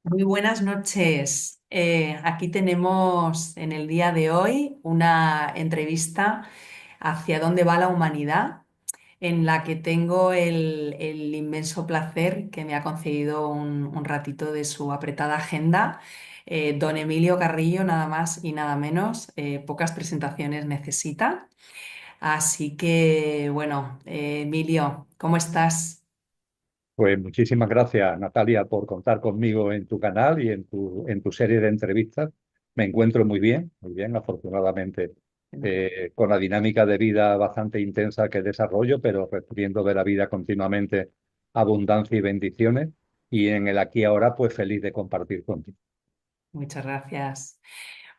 Muy buenas noches. Aquí tenemos en el día de hoy una entrevista hacia dónde va la humanidad, en la que tengo el inmenso placer que me ha concedido un ratito de su apretada agenda. Don Emilio Carrillo, nada más y nada menos, pocas presentaciones necesita. Así que, bueno, Emilio, ¿cómo estás? Pues muchísimas gracias, Natalia, por contar conmigo en tu canal y en tu serie de entrevistas. Me encuentro muy bien, afortunadamente, con la dinámica de vida bastante intensa que desarrollo, pero recibiendo de la vida continuamente abundancia y bendiciones. Y en el aquí y ahora, pues feliz de compartir contigo. Muchas gracias.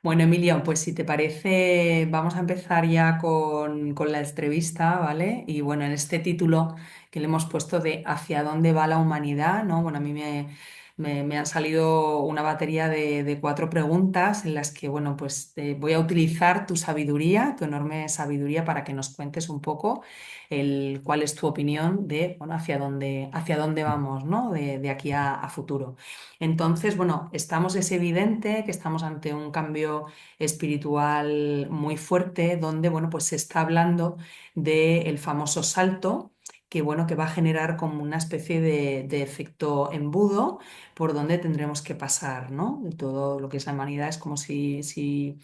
Bueno, Emilio, pues si te parece, vamos a empezar ya con la entrevista, ¿vale? Y bueno, en este título que le hemos puesto de ¿Hacia dónde va la humanidad? ¿No? Bueno, a mí me han salido una batería de cuatro preguntas en las que, bueno, pues voy a utilizar tu sabiduría, tu enorme sabiduría, para que nos cuentes un poco cuál es tu opinión de, bueno, hacia dónde vamos, ¿no? De aquí a futuro. Entonces, bueno, es evidente que estamos ante un cambio espiritual muy fuerte, donde, bueno, pues se está hablando del famoso salto, que, bueno, que va a generar como una especie de efecto embudo por donde tendremos que pasar, ¿no? De todo lo que es la humanidad es como si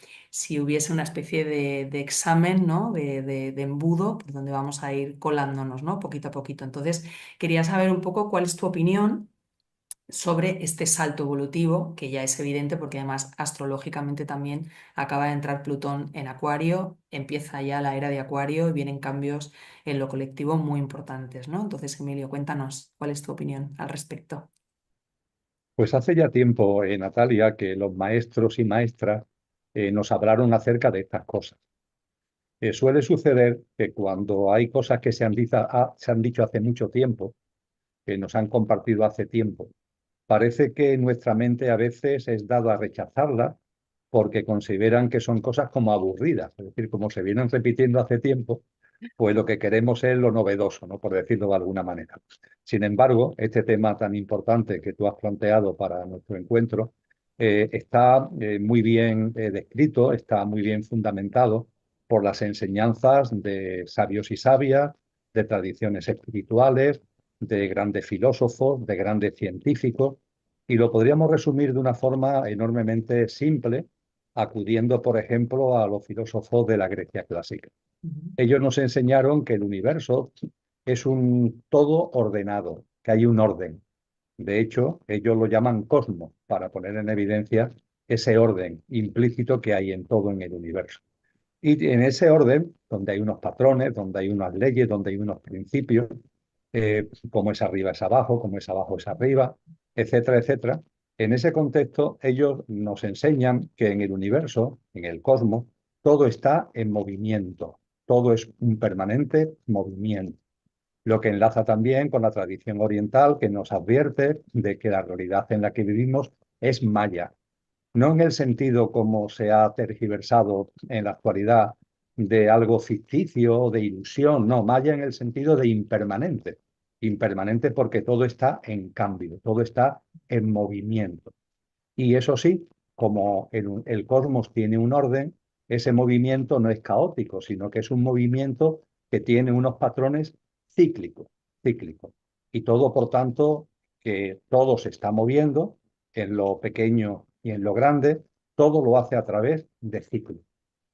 hubiese una especie de examen, ¿no? De embudo por donde vamos a ir colándonos, ¿no? Poquito a poquito. Entonces, quería saber un poco cuál es tu opinión sobre este salto evolutivo, que ya es evidente porque además astrológicamente también acaba de entrar Plutón en Acuario, empieza ya la era de Acuario y vienen cambios en lo colectivo muy importantes, ¿no? Entonces, Emilio, cuéntanos, ¿cuál es tu opinión al respecto? Pues hace ya tiempo, Natalia, que los maestros y maestras nos hablaron acerca de estas cosas. Suele suceder que cuando hay cosas que se han dicho hace mucho tiempo, que nos han compartido hace tiempo, parece que nuestra mente a veces es dada a rechazarlas porque consideran que son cosas como aburridas, es decir, como se vienen repitiendo hace tiempo, pues lo que queremos es lo novedoso, ¿no? Por decirlo de alguna manera. Sin embargo, este tema tan importante que tú has planteado para nuestro encuentro está muy bien descrito, está muy bien fundamentado por las enseñanzas de sabios y sabias, de tradiciones espirituales, de grandes filósofos, de grandes científicos, y lo podríamos resumir de una forma enormemente simple, acudiendo, por ejemplo, a los filósofos de la Grecia clásica. Ujú. Ellos nos enseñaron que el universo es un todo ordenado, que hay un orden. De hecho, ellos lo llaman cosmos para poner en evidencia ese orden implícito que hay en todo en el universo. Y en ese orden, donde hay unos patrones, donde hay unas leyes, donde hay unos principios, como es arriba es abajo, como es abajo es arriba, etcétera, etcétera. En ese contexto, ellos nos enseñan que en el universo, en el cosmos, todo está en movimiento, todo es un permanente movimiento, lo que enlaza también con la tradición oriental que nos advierte de que la realidad en la que vivimos es maya, no en el sentido como se ha tergiversado en la actualidad de algo ficticio o de ilusión, no, maya en el sentido de impermanente, impermanente porque todo está en cambio, todo está en movimiento. Y eso sí, como el cosmos tiene un orden, ese movimiento no es caótico, sino que es un movimiento que tiene unos patrones cíclicos, cíclicos. Y todo, por tanto, que todo se está moviendo en lo pequeño y en lo grande, todo lo hace a través de ciclos,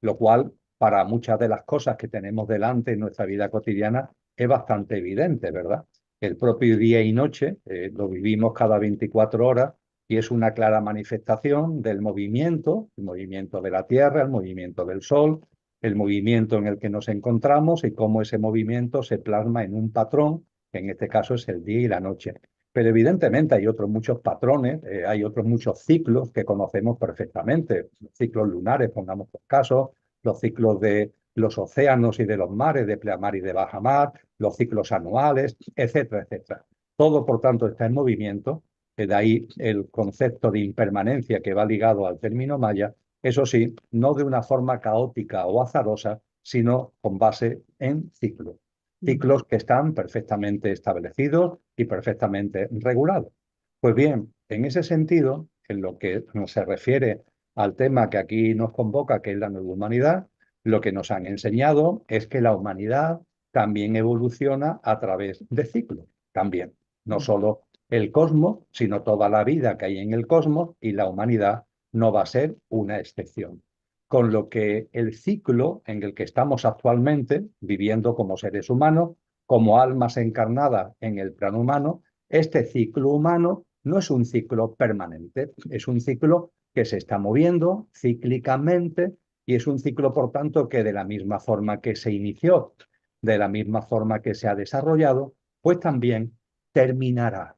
lo cual para muchas de las cosas que tenemos delante en nuestra vida cotidiana es bastante evidente, ¿verdad? El propio día y noche lo vivimos cada 24 horas y es una clara manifestación del movimiento, el movimiento de la Tierra, el movimiento del Sol, el movimiento en el que nos encontramos y cómo ese movimiento se plasma en un patrón, que en este caso es el día y la noche. Pero evidentemente hay otros muchos patrones, hay otros muchos ciclos que conocemos perfectamente, los ciclos lunares, pongamos por caso, los ciclos de los océanos y de los mares, de pleamar y de bajamar, los ciclos anuales, etcétera, etcétera. Todo, por tanto, está en movimiento, de ahí el concepto de impermanencia que va ligado al término maya, eso sí, no de una forma caótica o azarosa, sino con base en ciclos. Ujú. Ciclos que están perfectamente establecidos y perfectamente regulados. Pues bien, En ese sentido, en lo que se refiere al tema que aquí nos convoca, que es la nueva humanidad, lo que nos han enseñado es que la humanidad también evoluciona a través de ciclos, también. No solo el cosmos, sino toda la vida que hay en el cosmos, y la humanidad no va a ser una excepción. Con lo que el ciclo en el que estamos actualmente, viviendo como seres humanos, como almas encarnadas en el plano humano, este ciclo humano no es un ciclo permanente, es un ciclo que se está moviendo cíclicamente y es un ciclo, por tanto, que de la misma forma que se inició, de la misma forma que se ha desarrollado, pues también terminará.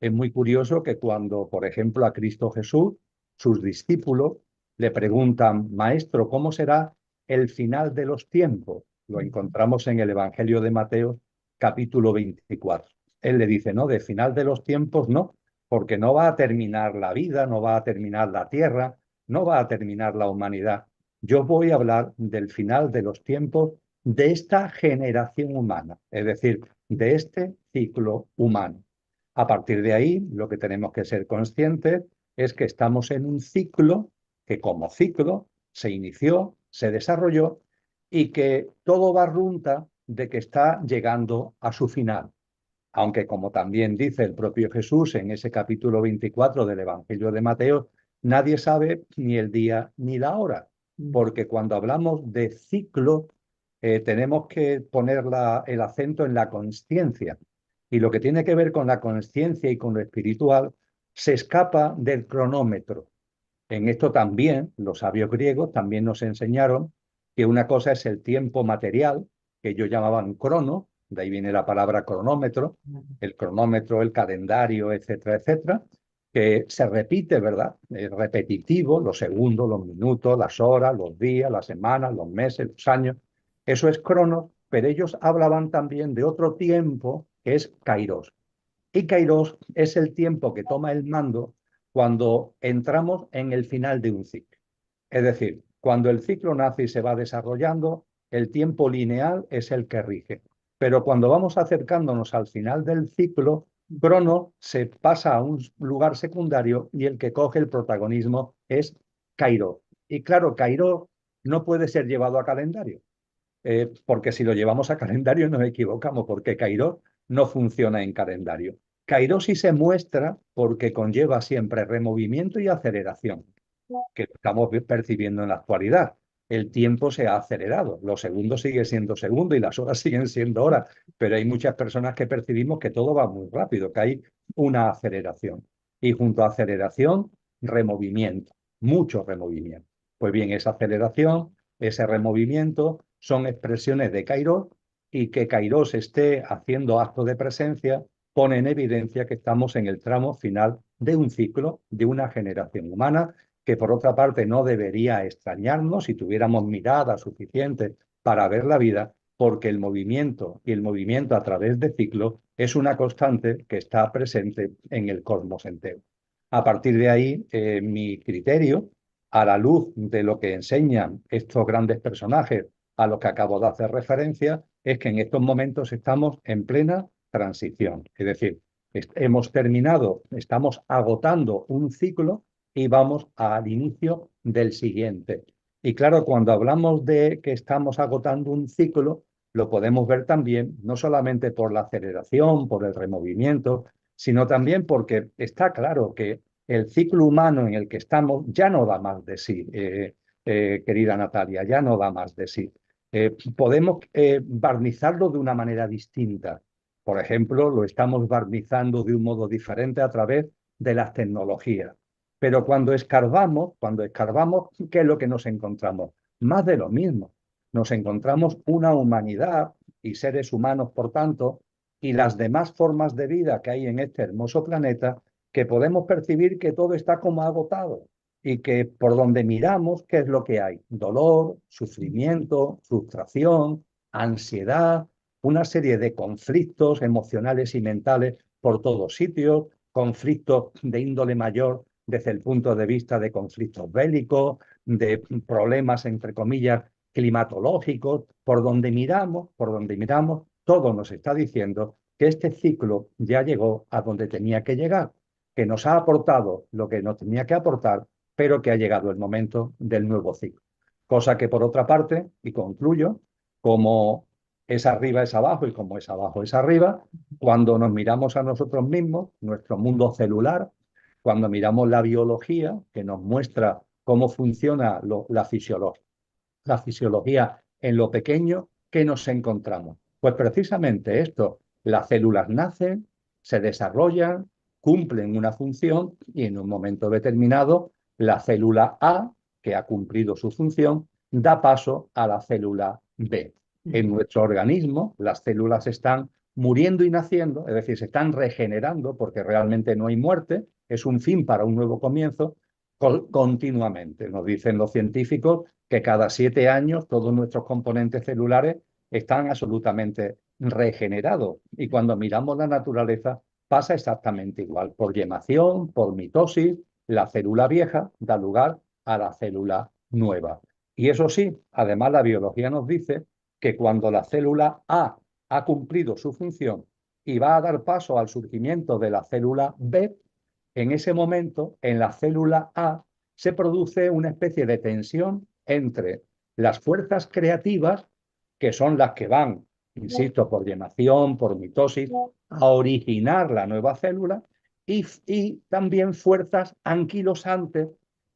Es muy curioso que cuando, por ejemplo, a Cristo Jesús, sus discípulos le preguntan, Maestro, ¿cómo será el final de los tiempos? Lo encontramos en el Evangelio de Mateo, capítulo 24. Él le dice, no, de final de los tiempos no, porque no va a terminar la vida, no va a terminar la tierra, no va a terminar la humanidad. Yo voy a hablar del final de los tiempos de esta generación humana, es decir, de este ciclo humano. A partir de ahí, lo que tenemos que ser conscientes es que estamos en un ciclo que como ciclo se inició, se desarrolló y que todo va runta de que está llegando a su final. Aunque como también dice el propio Jesús en ese capítulo 24 del Evangelio de Mateo, nadie sabe ni el día ni la hora, porque cuando hablamos de ciclo tenemos que poner el acento en la consciencia. Y lo que tiene que ver con la consciencia y con lo espiritual se escapa del cronómetro. En esto también los sabios griegos también nos enseñaron que una cosa es el tiempo material, que ellos llamaban crono, de ahí viene la palabra cronómetro, el cronómetro, el calendario, etcétera, etcétera, que se repite, ¿verdad? Es repetitivo, los segundos, los minutos, las horas, los días, las semanas, los meses, los años. Eso es crono, pero ellos hablaban también de otro tiempo que es kairos. Y kairos es el tiempo que toma el mando cuando entramos en el final de un ciclo. Es decir, cuando el ciclo nace y se va desarrollando, el tiempo lineal es el que rige. Pero cuando vamos acercándonos al final del ciclo, Crono se pasa a un lugar secundario y el que coge el protagonismo es Kairos. Y claro, Kairos no puede ser llevado a calendario, porque si lo llevamos a calendario nos equivocamos, porque Kairos no funciona en calendario. Kairos sí se muestra porque conlleva siempre removimiento y aceleración, que estamos percibiendo en la actualidad. El tiempo se ha acelerado, los segundos siguen siendo segundos y las horas siguen siendo horas, pero hay muchas personas que percibimos que todo va muy rápido, que hay una aceleración. Y junto a aceleración, removimiento, mucho removimiento. Pues bien, esa aceleración, ese removimiento son expresiones de Kairos, y que Kairos esté haciendo acto de presencia pone en evidencia que estamos en el tramo final de un ciclo, de una generación humana, que por otra parte no debería extrañarnos si tuviéramos mirada suficiente para ver la vida, porque el movimiento y el movimiento a través de ciclos es una constante que está presente en el cosmos entero. A partir de ahí, mi criterio, a la luz de lo que enseñan estos grandes personajes a los que acabo de hacer referencia, es que en estos momentos estamos en plena transición. Es decir, hemos terminado, estamos agotando un ciclo y vamos al inicio del siguiente. Y claro, cuando hablamos de que estamos agotando un ciclo, lo podemos ver también no solamente por la aceleración, por el removimiento, sino también porque está claro que el ciclo humano en el que estamos ya no da más de sí, querida Natalia, ya no da más de sí. Podemos barnizarlo de una manera distinta. Por ejemplo, lo estamos barnizando de un modo diferente a través de las tecnologías. Pero cuando escarbamos, ¿qué es lo que nos encontramos? Más de lo mismo. Nos encontramos una humanidad y seres humanos, por tanto, y las demás formas de vida que hay en este hermoso planeta, que podemos percibir que todo está como agotado y que por donde miramos, ¿qué es lo que hay? Dolor, sufrimiento, frustración, ansiedad, una serie de conflictos emocionales y mentales por todos sitios, conflictos de índole mayor desde el punto de vista de conflictos bélicos, de problemas, entre comillas, climatológicos. Por donde miramos, todo nos está diciendo que este ciclo ya llegó a donde tenía que llegar. que nos ha aportado lo que nos tenía que aportar, pero que ha llegado el momento del nuevo ciclo. Cosa que por otra parte, y concluyo, como es arriba es abajo y como es abajo es arriba, cuando nos miramos a nosotros mismos, nuestro mundo celular, cuando miramos la biología, que nos muestra cómo funciona la fisiología en lo pequeño, ¿qué nos encontramos? Pues precisamente esto, las células nacen, se desarrollan, cumplen una función y en un momento determinado la célula A, que ha cumplido su función, da paso a la célula B. En nuestro organismo las células están muriendo y naciendo, es decir, se están regenerando porque realmente no hay muerte, es un fin para un nuevo comienzo, continuamente. Nos dicen los científicos que cada 7 años todos nuestros componentes celulares están absolutamente regenerados. Y cuando miramos la naturaleza pasa exactamente igual. Por yemación, por mitosis, la célula vieja da lugar a la célula nueva. Y eso sí, además la biología nos dice que cuando la célula A ha cumplido su función y va a dar paso al surgimiento de la célula B, en ese momento, en la célula A, se produce una especie de tensión entre las fuerzas creativas, que son las que van, insisto, por llenación, por mitosis, a originar la nueva célula, y también fuerzas anquilosantes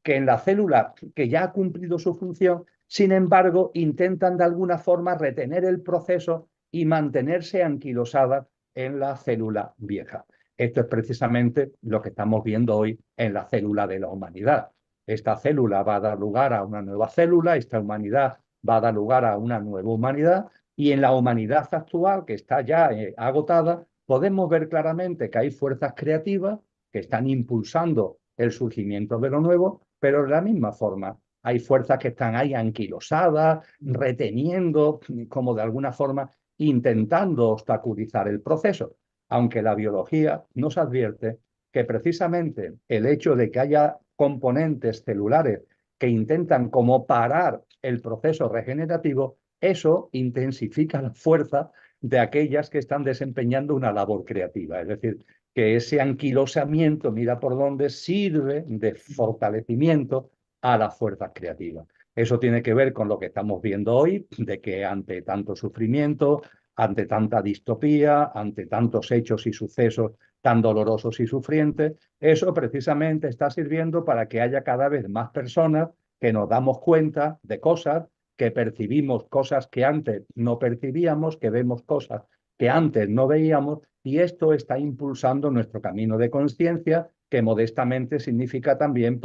que en la célula que ya ha cumplido su función, sin embargo, intentan de alguna forma retener el proceso y mantenerse anquilosadas en la célula vieja. Esto es precisamente lo que estamos viendo hoy en la célula de la humanidad. Esta célula va a dar lugar a una nueva célula, esta humanidad va a dar lugar a una nueva humanidad, y en la humanidad actual, que está ya agotada, podemos ver claramente que hay fuerzas creativas que están impulsando el surgimiento de lo nuevo, pero de la misma forma hay fuerzas que están ahí anquilosadas, reteniendo, como de alguna forma intentando obstaculizar el proceso, aunque la biología nos advierte que precisamente el hecho de que haya componentes celulares que intentan como parar el proceso regenerativo, eso intensifica la fuerza de aquellas que están desempeñando una labor creativa. Es decir, que ese anquilosamiento, mira por dónde, sirve de fortalecimiento a las fuerzas creativas. Eso tiene que ver con lo que estamos viendo hoy, de que ante tanto sufrimiento, ante tanta distopía, ante tantos hechos y sucesos tan dolorosos y sufrientes, eso precisamente está sirviendo para que haya cada vez más personas que nos damos cuenta de cosas, que percibimos cosas que antes no percibíamos, que vemos cosas que antes no veíamos, y esto está impulsando nuestro camino de conciencia, que modestamente significa también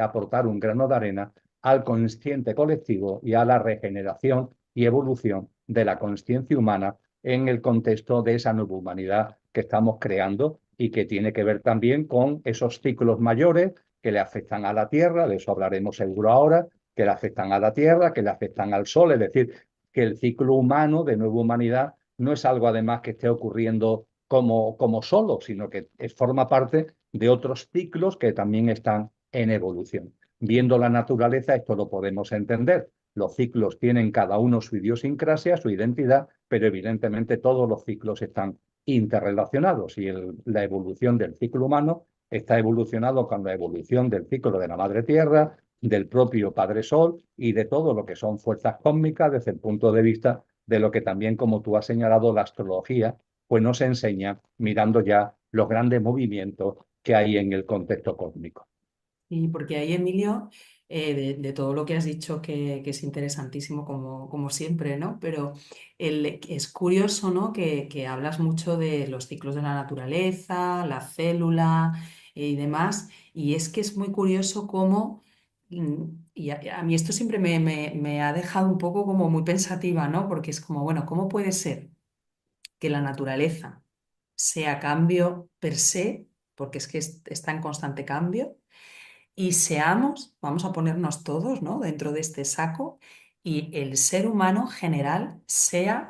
aportar un grano de arena al consciente colectivo y a la regeneración y evolución de la conciencia humana en el contexto de esa nueva humanidad que estamos creando y que tiene que ver también con esos ciclos mayores que le afectan a la Tierra, de eso hablaremos seguro ahora, que le afectan a la Tierra, que le afectan al Sol, es decir, que el ciclo humano de nueva humanidad no es algo además que esté ocurriendo como solo, sino que forma parte de otros ciclos que también están en evolución. Viendo la naturaleza, esto lo podemos entender. Los ciclos tienen cada uno su idiosincrasia, su identidad, pero evidentemente todos los ciclos están interrelacionados y la evolución del ciclo humano está evolucionado con la evolución del ciclo de la Madre Tierra, del propio Padre Sol y de todo lo que son fuerzas cósmicas desde el punto de vista de lo que también, como tú has señalado, la astrología, pues nos enseña mirando ya los grandes movimientos que hay en el contexto cósmico. Y porque ahí, Emilio, de todo lo que has dicho, que es interesantísimo como siempre, ¿no? Pero es curioso, ¿no? Que hablas mucho de los ciclos de la naturaleza, la célula y demás, y es que es muy curioso cómo, y a mí esto siempre me ha dejado un poco como muy pensativa, ¿no? Porque es como, bueno, ¿cómo puede ser que la naturaleza sea cambio per se, porque es que está en constante cambio? Y seamos, vamos a ponernos todos, ¿no? Dentro de este saco, y el ser humano general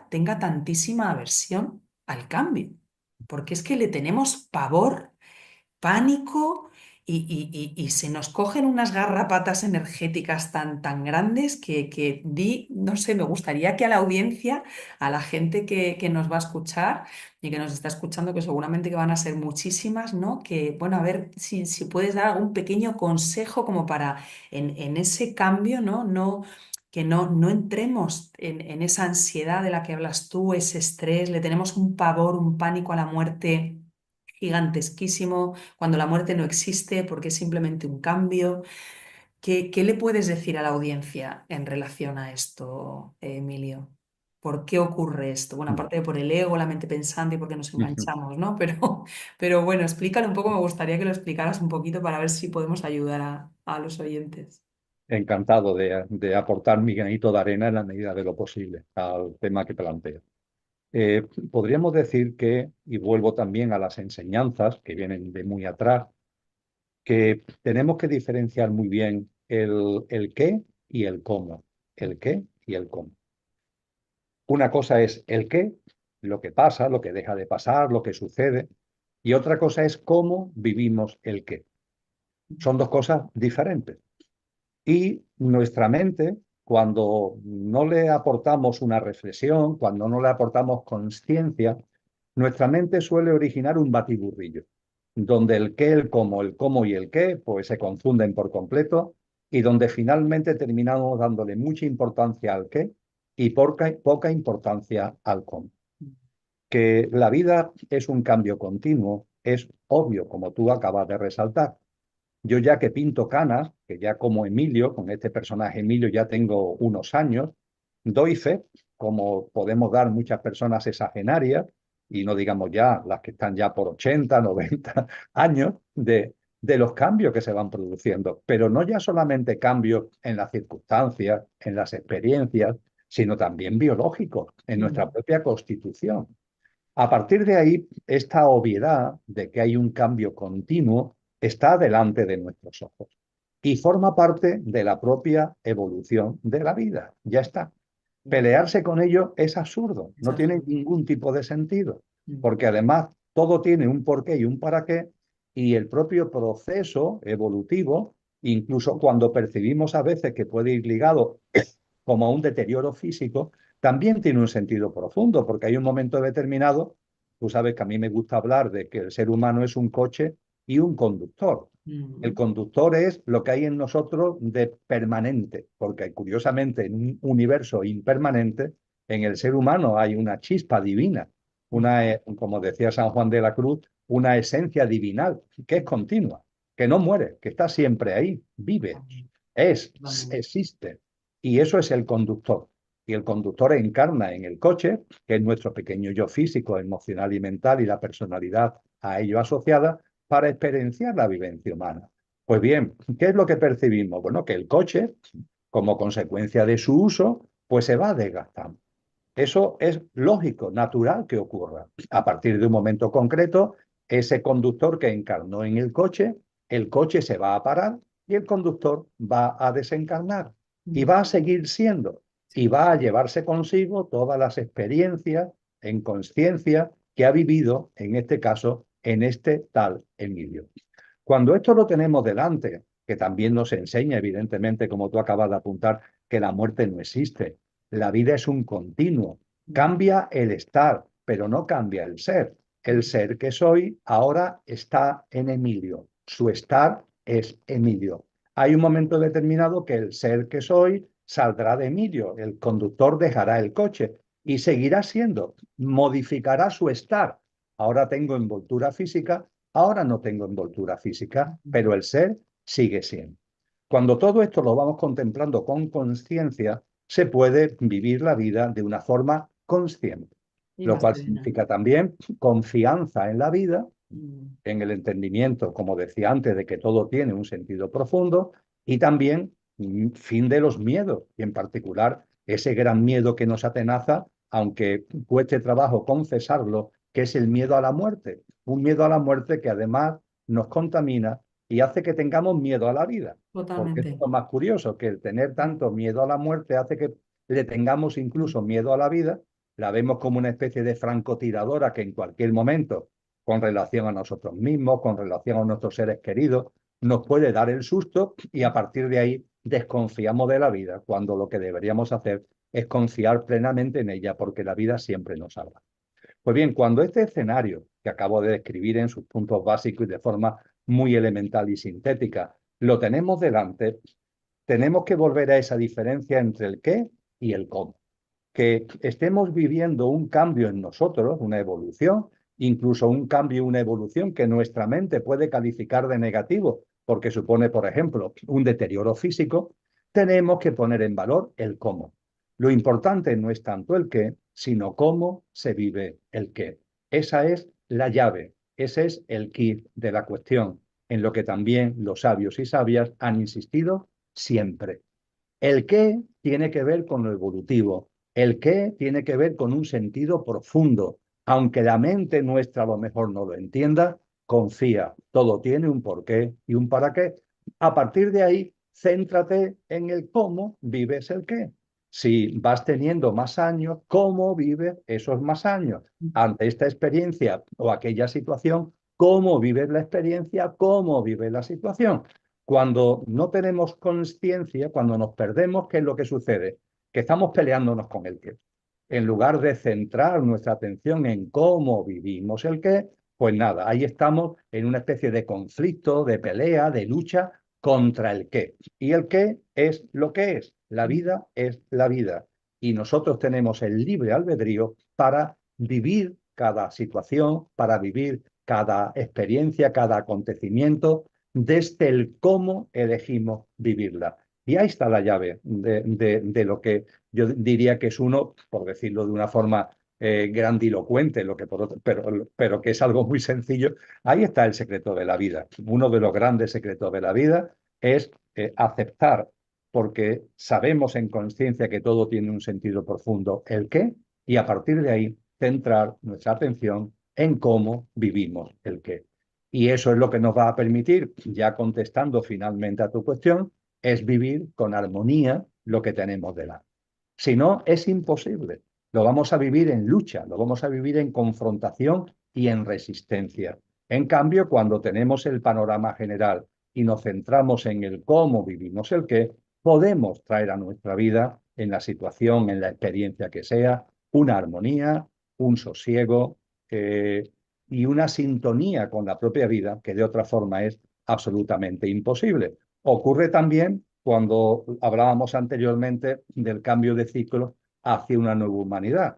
tenga tantísima aversión al cambio, porque es que le tenemos pavor, pánico, y se nos cogen unas garrapatas energéticas tan grandes no sé, me gustaría que a la audiencia, a la gente que nos va a escuchar y que nos está escuchando, que seguramente que van a ser muchísimas, ¿no? Que, bueno, a ver si puedes dar algún pequeño consejo como para en ese cambio, ¿no? Que no entremos en esa ansiedad de la que hablas tú, ese estrés, le tenemos un pavor, un pánico a la muerte gigantesquísimo, cuando la muerte no existe porque es simplemente un cambio. ¿Qué le puedes decir a la audiencia en relación a esto, Emilio? ¿Por qué ocurre esto? Bueno, aparte de por el ego, la mente pensante y porque nos enganchamos, ¿no? Pero bueno, explícalo un poco, me gustaría que lo explicaras un poquito para ver si podemos ayudar a los oyentes. Encantado de aportar mi granito de arena en la medida de lo posible al tema que planteo. Eh, Podríamos decir que, y vuelvo también a las enseñanzas que vienen de muy atrás, que tenemos que diferenciar muy bien el qué y el cómo. El qué y el cómo. Una cosa es el qué, lo que pasa, lo que deja de pasar, lo que sucede, y otra cosa es cómo vivimos el qué. Son dos cosas diferentes. Y nuestra mente, cuando no le aportamos una reflexión, cuando no le aportamos conciencia, nuestra mente suele originar un batiburrillo, donde el qué, el cómo y el qué, pues se confunden por completo y donde finalmente terminamos dándole mucha importancia al qué y poca importancia al cómo. Que la vida es un cambio continuo, es obvio, como tú acabas de resaltar. Yo ya que pinto canas, que ya como Emilio, con este personaje Emilio ya tengo unos años, doy fe, como podemos dar muchas personas exagenarias, y no digamos ya las que están ya por 80, 90 años, de los cambios que se van produciendo. Pero no ya solamente cambios en las circunstancias, en las experiencias, sino también biológicos, en nuestra Mm, propia constitución. A partir de ahí, esta obviedad de que hay un cambio continuo está delante de nuestros ojos y forma parte de la propia evolución de la vida. Ya está. ya, Pelearse con ello es absurdo, no esa tiene fue- ningún tipo de sentido, mm, porque además todo tiene un porqué y un para qué, y el propio proceso evolutivo, incluso cuando percibimos a veces que puede ir ligado como a un deterioro físico, también tiene un sentido profundo, porque hay un momento determinado, tú sabes que a mí me gusta hablar de que el ser humano es un coche y un conductor. El mm, conductor es lo que hay en nosotros de permanente, porque curiosamente en un universo impermanente, en el ser humano hay una chispa divina, mm, como decía San Juan de la Cruz, una esencia divinal que es continua, que no muere, que está siempre ahí, vive, totalmente. existe. Y eso es el conductor. Y el conductor encarna en el coche, que es nuestro pequeño yo físico, emocional y mental y la personalidad a ello asociada, para experienciar la vivencia humana. Pues bien, ¿qué es lo que percibimos? Bueno, que el coche, como consecuencia de su uso, pues se va desgastando. Eso es lógico, natural que ocurra. A partir de un momento concreto, ese conductor que encarnó en el coche se va a parar y el conductor va a desencarnar y Mm, va a seguir siendo y va a llevarse consigo todas las experiencias en conciencia que ha vivido, en este caso, en este tal Emilio. Cuando esto lo tenemos delante, que también nos enseña, evidentemente, como tú acabas de apuntar, que la muerte no existe, la vida es un continuo, mm, cambia el estar, pero no cambia el ser. El mm, ser que soy ahora está en Emilio, su estar es Emilio. Hay un momento determinado que el ser que soy saldrá de Emilio, el conductor dejará el coche y seguirá siendo, modificará su estar. Ahora tengo envoltura física, ahora no tengo envoltura física, mm. pero el ser sigue siendo. Cuando todo esto lo vamos contemplando con conciencia, se puede vivir la vida de una forma consciente, Y lo más cual serena. significa también confianza en la vida, Mm, en el entendimiento, como decía antes, de que todo tiene un sentido profundo y también fin de los miedos, y en particular ese gran miedo que nos atenaza, aunque cueste trabajo confesarlo, que es el miedo a la muerte. Un miedo a la muerte que además nos contamina y hace que tengamos miedo a la vida. Porque esto es totalmente. lo más curioso, que el tener tanto miedo a la muerte hace que le tengamos Mm, incluso miedo a la vida, la vemos como una especie de francotiradora que en cualquier momento con relación a nosotros mismos, con relación a nuestros seres queridos, nos puede dar el susto y a partir de ahí desconfiamos de la vida, cuando lo que deberíamos hacer es confiar plenamente en ella, porque la vida siempre nos salva. Pues bien, cuando este escenario que acabo de describir en sus puntos básicos y de forma muy elemental y sintética, lo tenemos delante, tenemos que volver a esa diferencia entre el qué y el cómo. Que estemos viviendo un cambio en nosotros, una evolución, incluso un cambio, una evolución que nuestra mente puede calificar de negativo, porque supone, por ejemplo, un deterioro físico, tenemos que poner en valor el cómo. Lo importante no es tanto el qué, sino cómo se vive el qué. Esa es la llave, ese es el kit de la cuestión, en lo que también los sabios y sabias han insistido siempre. El qué tiene que ver con lo evolutivo, el qué tiene que ver con un sentido profundo. Aunque la mente nuestra a lo mejor no lo entienda, confía, todo tiene un porqué y un para qué. A partir de ahí, céntrate en el cómo vives el qué. Si vas teniendo más años, ¿cómo vives esos más años? Ante esta experiencia o aquella situación, ¿cómo vives la experiencia? ¿Cómo vives la situación? Cuando no tenemos conciencia, cuando nos perdemos, ¿qué es lo que sucede? Que estamos peleándonos con el qué. En lugar de centrar nuestra atención en cómo vivimos el qué, pues nada, ahí estamos en una especie de conflicto, de pelea, de lucha contra el qué. Y el qué es lo que es. La vida es la vida. Y nosotros tenemos el libre albedrío para vivir cada situación, para vivir cada experiencia, cada acontecimiento desde el cómo elegimos vivirla. Y ahí está la llave de lo que yo diría que es uno, por decirlo de una forma grandilocuente, lo que pero que es algo muy sencillo. Ahí está el secreto de la vida. Uno de los grandes secretos de la vida es aceptar, porque sabemos en conciencia que todo tiene un sentido profundo, el qué, y a partir de ahí centrar nuestra atención en cómo vivimos el qué. Y eso es lo que nos va a permitir, ya contestando finalmente a tu cuestión, es vivir con armonía lo que tenemos delante. Si no, es imposible. Lo vamos a vivir en lucha, lo vamos a vivir en confrontación y en resistencia. En cambio, cuando tenemos el panorama general y nos centramos en el cómo vivimos el qué, podemos traer a nuestra vida, en la situación, en la experiencia que sea, una armonía, un sosiego, y una sintonía con la propia vida que de otra forma es absolutamente imposible. Ocurre también cuando hablábamos anteriormente del cambio de ciclo hacia una nueva humanidad.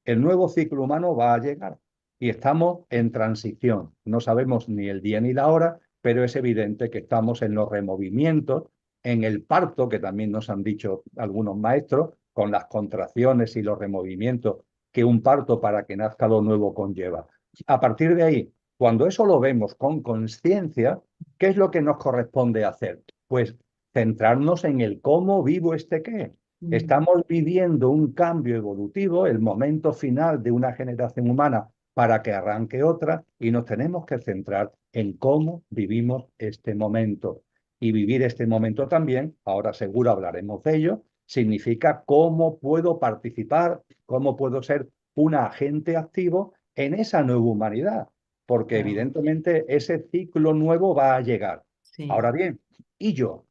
El nuevo ciclo humano va a llegar y estamos en transición. No sabemos ni el día ni la hora, pero es evidente que estamos en los removimientos, en el parto, que también nos han dicho algunos maestros, con las contracciones y los removimientos que un parto para que nazca lo nuevo conlleva. A partir de ahí, cuando eso lo vemos con conciencia, ¿qué es lo que nos corresponde hacer? Pues centrarnos en el cómo vivo este qué. Mm. Estamos viviendo un cambio evolutivo, el momento final de una generación humana para que arranque otra, y nos tenemos que centrar en cómo vivimos este momento. Y vivir este momento también, ahora seguro hablaremos de ello, significa cómo puedo participar, cómo puedo ser un agente activo en esa nueva humanidad, porque Claro, evidentemente ese ciclo nuevo va a llegar. sí. Ahora bien, ¿y yo?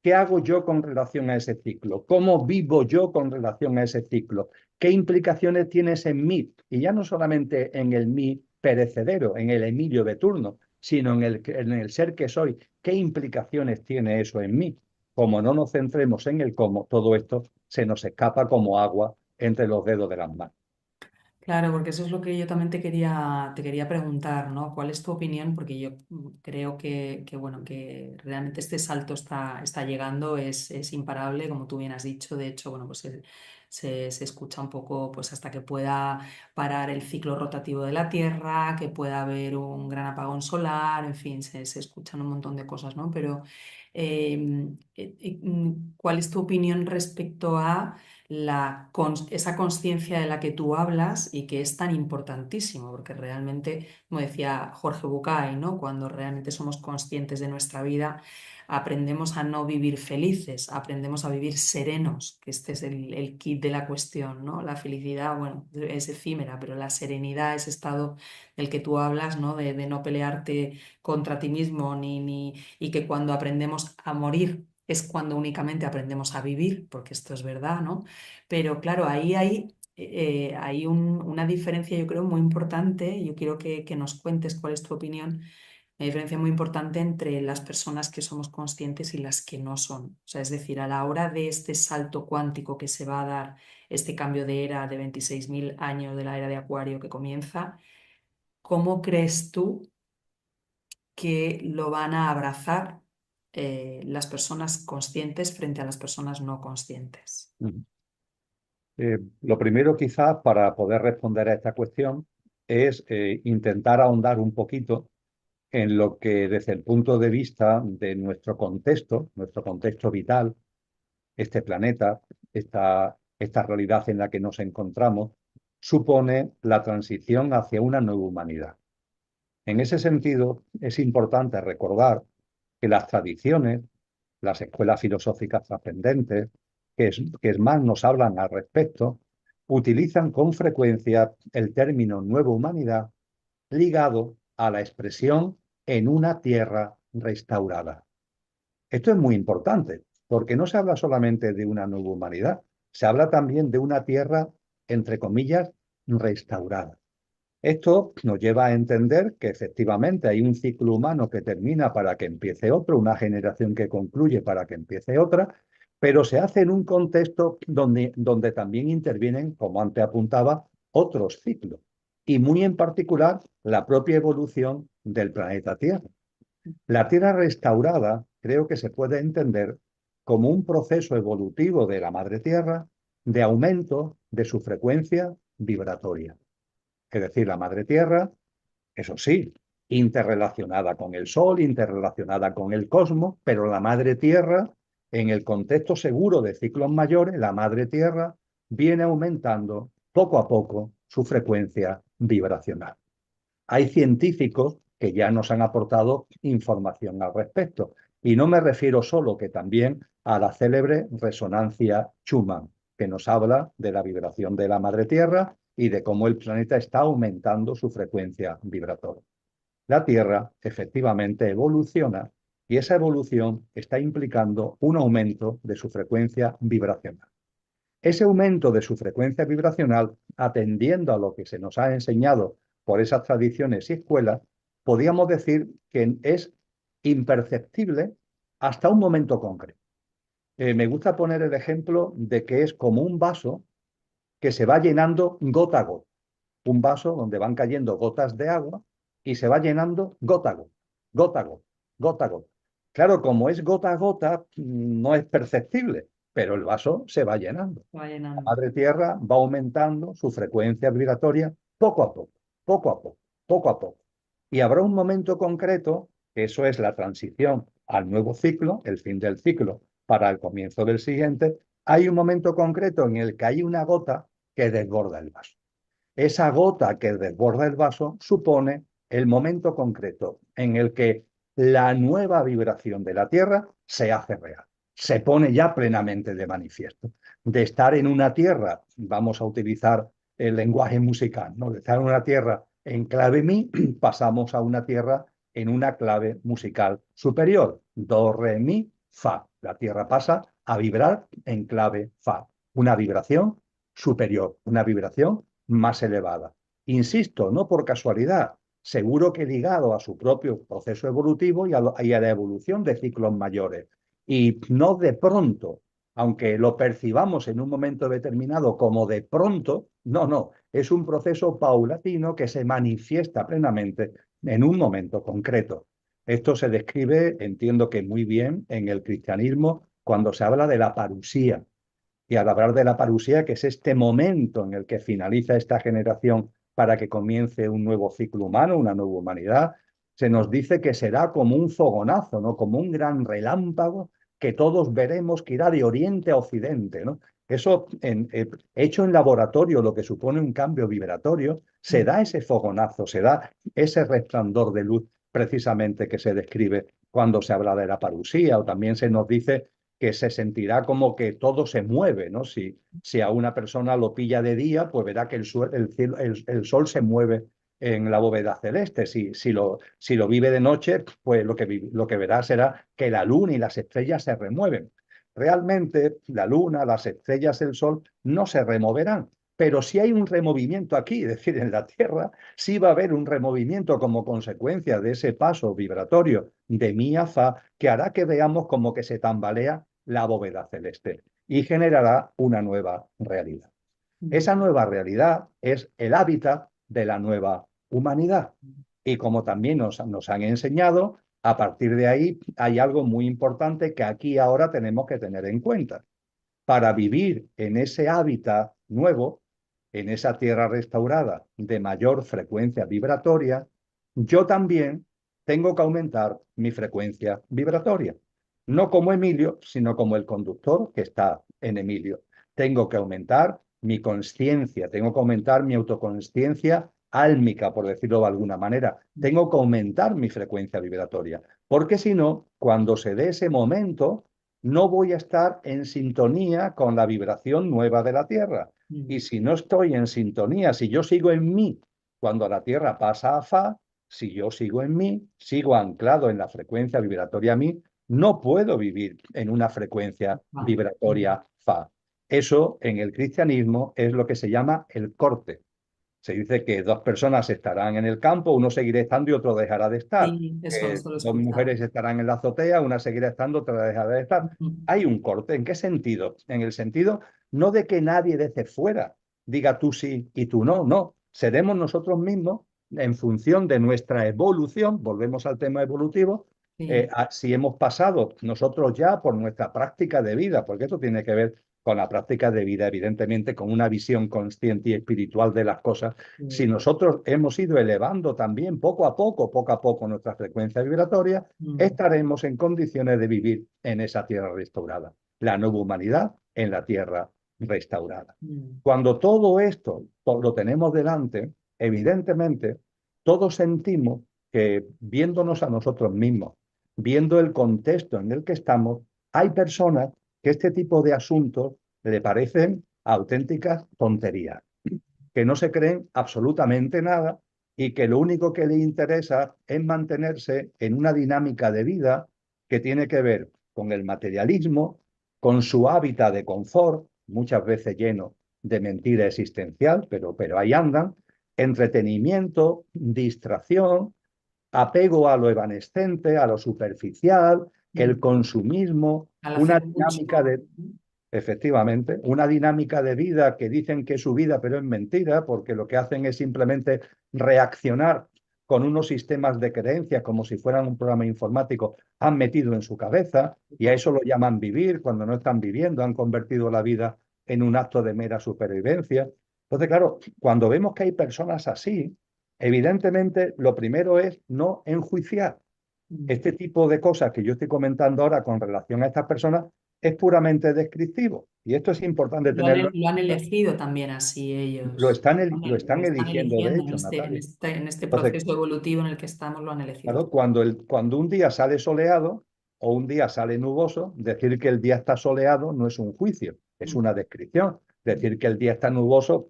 ¿Qué hago yo con relación a ese ciclo? ¿Cómo vivo yo con relación a ese ciclo? ¿Qué implicaciones tienes en mí? Y ya no solamente en el mí perecedero, en el Emilio de turno, sino en el ser que soy. ¿Qué implicaciones tiene eso en mí? Como no nos centremos en el cómo, todo esto se nos escapa como agua entre los dedos de las manos. Claro, porque eso es lo que yo también te quería preguntar, ¿no? ¿Cuál es tu opinión? Porque yo creo bueno, que realmente este salto está llegando, es imparable, como tú bien has dicho. De hecho, bueno, pues se escucha un poco, pues hasta que pueda parar el ciclo rotativo de la Tierra, que pueda haber un gran apagón solar, en fin, se escuchan un montón de cosas, ¿no? Pero, ¿cuál es tu opinión respecto a esa conciencia de la que tú hablas y que es tan importantísimo, porque realmente, como decía Jorge Bucay, ¿no? Cuando realmente somos conscientes de nuestra vida, aprendemos a no vivir felices, aprendemos a vivir serenos, que este es el kit de la cuestión, ¿no? La felicidad, bueno, es efímera, pero la serenidad, ese estado del que tú hablas, ¿no? De no pelearte contra ti mismo, y que cuando aprendemos a morir es cuando únicamente aprendemos a vivir, porque esto es verdad, ¿no? Pero claro, ahí hay una diferencia, yo creo, muy importante. Yo quiero que nos cuentes cuál es tu opinión. Una diferencia muy importante entre las personas que somos conscientes y las que no son. O sea, es decir, a la hora de este salto cuántico que se va a dar, este cambio de era de 26.000 años de la era de Acuario que comienza, ¿cómo crees tú que lo van a abrazar las personas conscientes frente a las personas no conscientes? Ujú. Lo primero quizás para poder responder a esta cuestión es intentar ahondar un poquito en lo que desde el punto de vista de nuestro contexto vital, este planeta, esta realidad en la que nos encontramos, supone la transición hacia una nueva humanidad. En ese sentido, es importante recordar que las tradiciones, las escuelas filosóficas trascendentes, que es más nos hablan al respecto, utilizan con frecuencia el término nueva humanidad ligado a la expresión en una tierra restaurada. Esto es muy importante, porque no se habla solamente de una nueva humanidad, se habla también de una tierra, entre comillas, restaurada. Esto nos lleva a entender que efectivamente hay un ciclo humano que termina para que empiece otro, una generación que concluye para que empiece otra, pero se hace en un contexto donde también intervienen, como antes apuntaba, otros ciclos, y muy en particular la propia evolución del planeta Tierra. La Tierra restaurada creo que se puede entender como un proceso evolutivo de la Madre Tierra de aumento de su frecuencia vibratoria. Es decir, la Madre Tierra, eso sí, interrelacionada con el Sol, interrelacionada con el cosmos, pero la Madre Tierra, en el contexto seguro de ciclos mayores, la Madre Tierra viene aumentando poco a poco su frecuencia vibracional. Hay científicos que ya nos han aportado información al respecto. Y no me refiero solo que también a la célebre resonancia Schumann, que nos habla de la vibración de la madre Tierra y de cómo el planeta está aumentando su frecuencia vibratoria. La Tierra efectivamente evoluciona y esa evolución está implicando un aumento de su frecuencia vibracional. Ese aumento de su frecuencia vibracional, atendiendo a lo que se nos ha enseñado por esas tradiciones y escuelas, podríamos decir que es imperceptible hasta un momento concreto. Me gusta poner el ejemplo de que es como un vaso que se va llenando gota a gota. Un vaso donde van cayendo gotas de agua y se va llenando gota a gota, gota a gota, gota a gota. Claro, como es gota a gota, no es perceptible, pero el vaso se va llenando. Va La llenando. madre tierra va aumentando su frecuencia vibratoria poco a poco, poco a poco, poco a poco. Y habrá un momento concreto, que eso es la transición al nuevo ciclo, el fin del ciclo para el comienzo del siguiente. Hay un momento concreto en el que hay una gota que desborda el vaso. Esa gota que desborda el vaso supone el momento concreto en el que la nueva vibración de la Tierra se hace real, se pone ya plenamente de manifiesto. De estar en una Tierra, vamos a utilizar el lenguaje musical, ¿no? De estar en una Tierra en clave mi, pasamos a una Tierra en una clave musical superior, do, re, mi, fa. La Tierra pasa a vibrar en clave fa, una vibración superior, una vibración más elevada. Insisto, no por casualidad, seguro que ligado a su propio proceso evolutivo y a la evolución de ciclos mayores. Y no de pronto, aunque lo percibamos en un momento determinado como de pronto, no, no, es un proceso paulatino que se manifiesta plenamente en un momento concreto. Esto se describe, entiendo que muy bien, en el cristianismo cuando se habla de la parusía, y al hablar de la parusía, que es este momento en el que finaliza esta generación para que comience un nuevo ciclo humano, una nueva humanidad, se nos dice que será como un fogonazo, ¿no? Como un gran relámpago que todos veremos que irá de oriente a occidente, ¿no? Eso, hecho en laboratorio, lo que supone un cambio vibratorio, se Mm, da ese fogonazo, se da ese resplandor de luz precisamente que se describe cuando se habla de la parusía, o también se nos dice que se sentirá como que todo se mueve, ¿no? Si a una persona lo pilla de día, pues verá que el sol se mueve en la bóveda celeste. Si lo vive de noche, pues lo que verá será que la luna y las estrellas se remueven. Realmente la luna, las estrellas, el sol no se removerán, pero si hay un removimiento aquí, es decir, en la Tierra, sí va a haber un removimiento como consecuencia de ese paso vibratorio de mi a fa que hará que veamos como que se tambalea la bóveda celeste y generará una nueva realidad. mm, Esa nueva realidad es el hábitat de la nueva humanidad. Y como también nos han enseñado, a partir de ahí hay algo muy importante que aquí ahora tenemos que tener en cuenta. Para vivir en ese hábitat nuevo, en esa tierra restaurada de mayor frecuencia vibratoria, yo también tengo que aumentar mi frecuencia vibratoria. No como Emilio, sino como el conductor que está en Emilio. Tengo que aumentar mi conciencia, tengo que aumentar mi autoconsciencia álmica, por decirlo de alguna manera. Tengo que aumentar mi frecuencia vibratoria, porque si no, cuando se dé ese momento, no voy a estar en sintonía con la vibración nueva de la Tierra. mm, Y si no estoy en sintonía, si yo sigo en mí, cuando la Tierra pasa a Fa, si yo sigo en mí, sigo anclado en la frecuencia vibratoria mí, no puedo vivir en una frecuencia ah, mm, vibratoria Fa. Eso en el cristianismo es lo que se llama el corte. Se dice que dos personas estarán en el campo, uno seguirá estando y otro dejará de estar. sí, Que eso lo he dos escuchado. mujeres estarán en la azotea, una seguirá estando, otra dejará de estar. Mm, Hay un corte. ¿En qué sentido? En el sentido no de que nadie desde fuera diga tú sí y tú no, no. Seremos nosotros mismos en función de nuestra evolución, volvemos al tema evolutivo, sí, si hemos pasado nosotros ya por nuestra práctica de vida, porque esto tiene que ver con la práctica de vida, evidentemente, con una visión consciente y espiritual de las cosas. Si sí, nosotros hemos ido elevando también poco a poco nuestra frecuencia vibratoria, mm, estaremos en condiciones de vivir en esa tierra restaurada, la nueva humanidad en la tierra restaurada. mm, Cuando todo esto lo tenemos delante, evidentemente, todos sentimos que viéndonos a nosotros mismos, viendo el contexto en el que estamos, hay personas que este tipo de asuntos le parecen auténticas tonterías, que no se creen absolutamente nada y que lo único que le interesa es mantenerse en una dinámica de vida que tiene que ver con el materialismo, con su hábitat de confort, muchas veces lleno de mentira existencial, pero ahí andan, entretenimiento, distracción, apego a lo evanescente, a lo superficial, el mm. consumismo, Al una hacer dinámica mucho. de, efectivamente, una dinámica de vida que dicen que es su vida, pero es mentira, porque lo que hacen es simplemente reaccionar con unos sistemas de creencias como si fueran un programa informático, han metido en su cabeza y a eso lo llaman vivir cuando no están viviendo, han convertido la vida en un acto de mera supervivencia. Entonces, claro, cuando vemos que hay personas así, evidentemente lo primero es no enjuiciar. Mm. Este tipo de cosas que yo estoy comentando ahora con relación a estas personas es puramente descriptivo. Y esto es importante tenerlo en Lo han cuenta. elegido también así Lo ellos. están, Lo lo están están eligiendo, de eligiendo hecho, Natalia. en este Entonces, proceso evolutivo en el que estamos, lo han elegido. claro, cuando un día sale soleado o un día sale nuboso, decir que el día está soleado no es un juicio, es Mm, una descripción. mm, Decir que el día está nuboso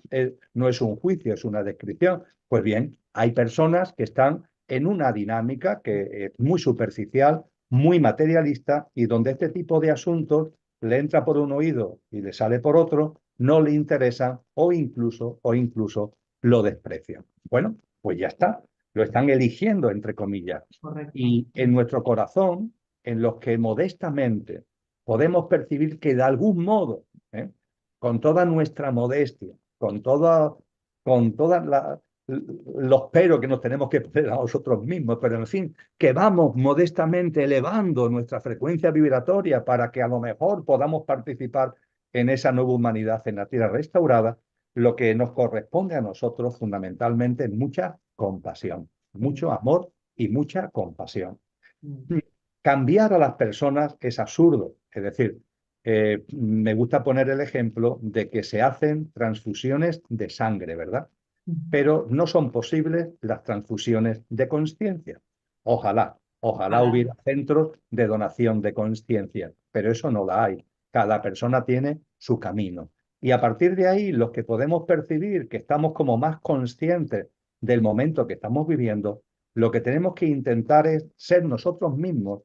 no es un juicio, es una descripción. Pues bien, hay personas que están en una dinámica que es muy superficial, muy materialista y donde este tipo de asuntos le entra por un oído y le sale por otro, no le interesan o incluso lo desprecian. Bueno, pues ya está, lo están eligiendo, entre comillas. correcto. Y en nuestro corazón, en los que modestamente podemos percibir que de algún modo, ¿eh? Con toda nuestra modestia, con todos los peros que nos tenemos que poner a nosotros mismos, pero en fin, que vamos modestamente elevando nuestra frecuencia vibratoria para que a lo mejor podamos participar en esa nueva humanidad en la tierra restaurada, lo que nos corresponde a nosotros fundamentalmente es mucha compasión, Sí. mucho amor y mucha compasión. Mm, Cambiar a las personas es absurdo. Es decir, Me gusta poner el ejemplo de que se hacen transfusiones de sangre, ¿verdad? Pero no son posibles las transfusiones de conciencia. Ojalá Ojalá. hubiera centros de donación de conciencia, pero eso no la hay. Cada persona tiene su camino. Y a partir de ahí, los que podemos percibir que estamos como más conscientes del momento que estamos viviendo, lo que tenemos que intentar es ser nosotros mismos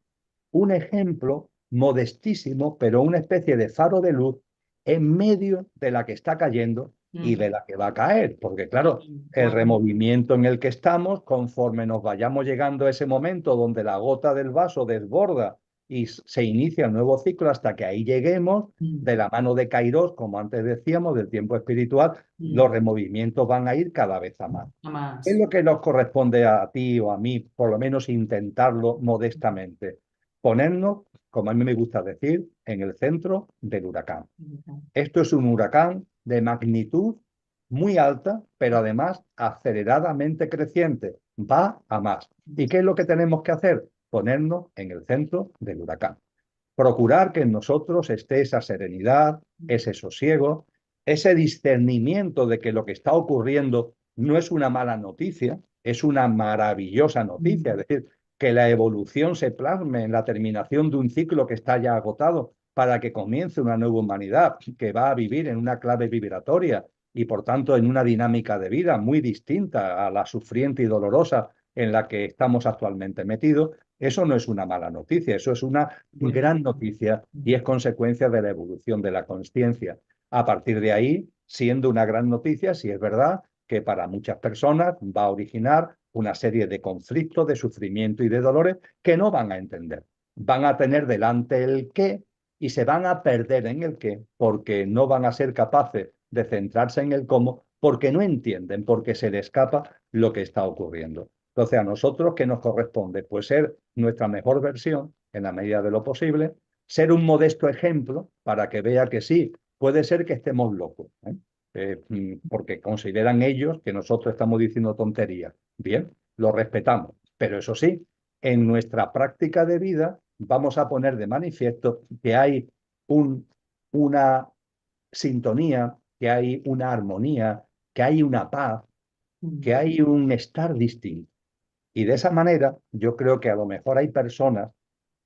un ejemplo modestísimo, pero una especie de faro de luz en medio de la que está cayendo y de Mm, la que va a caer, porque claro, el bueno, removimiento en el que estamos, conforme nos vayamos llegando a ese momento donde la gota del vaso desborda y se inicia el nuevo ciclo hasta que ahí lleguemos, mm, de la mano de Kairos, como antes decíamos, del tiempo espiritual, los mm, removimientos van a ir cada vez a más. nada ¿Qué es más. lo que nos corresponde a ti o a mí, por lo menos intentarlo modestamente? Ponernos, como a mí me gusta decir, en el centro del huracán. Esto es un huracán de magnitud muy alta, pero además aceleradamente creciente. Va a más. ¿Y qué es lo que tenemos que hacer? Ponernos en el centro del huracán. Procurar que en nosotros esté esa serenidad, ese sosiego, ese discernimiento de que lo que está ocurriendo no es una mala noticia, es una maravillosa noticia. Es decir, que la evolución se plasme en la terminación de un ciclo que está ya agotado para que comience una nueva humanidad que va a vivir en una clave vibratoria y por tanto en una dinámica de vida muy distinta a la sufriente y dolorosa en la que estamos actualmente metidos. Eso no es una mala noticia, eso es una gran Buenísimo. noticia y es consecuencia de la evolución de la conciencia. A partir de ahí, siendo una gran noticia, si es verdad que para muchas personas va a originar una serie de conflictos, de sufrimiento y de dolores que no van a entender. Van a tener delante el qué y se van a perder en el qué porque no van a ser capaces de centrarse en el cómo, porque no entienden, porque se les escapa lo que está ocurriendo. Entonces, a nosotros, ¿qué nos corresponde? Pues ser nuestra mejor versión en la medida de lo posible, ser un modesto ejemplo para que vea que sí, puede ser que estemos locos, ¿eh? Porque consideran ellos que nosotros estamos diciendo tonterías. Bien, lo respetamos, pero eso sí, en nuestra práctica de vida vamos a poner de manifiesto que hay una sintonía, que hay una armonía, que hay una paz, que hay un estar distinto. Y de esa manera, yo creo que a lo mejor hay personas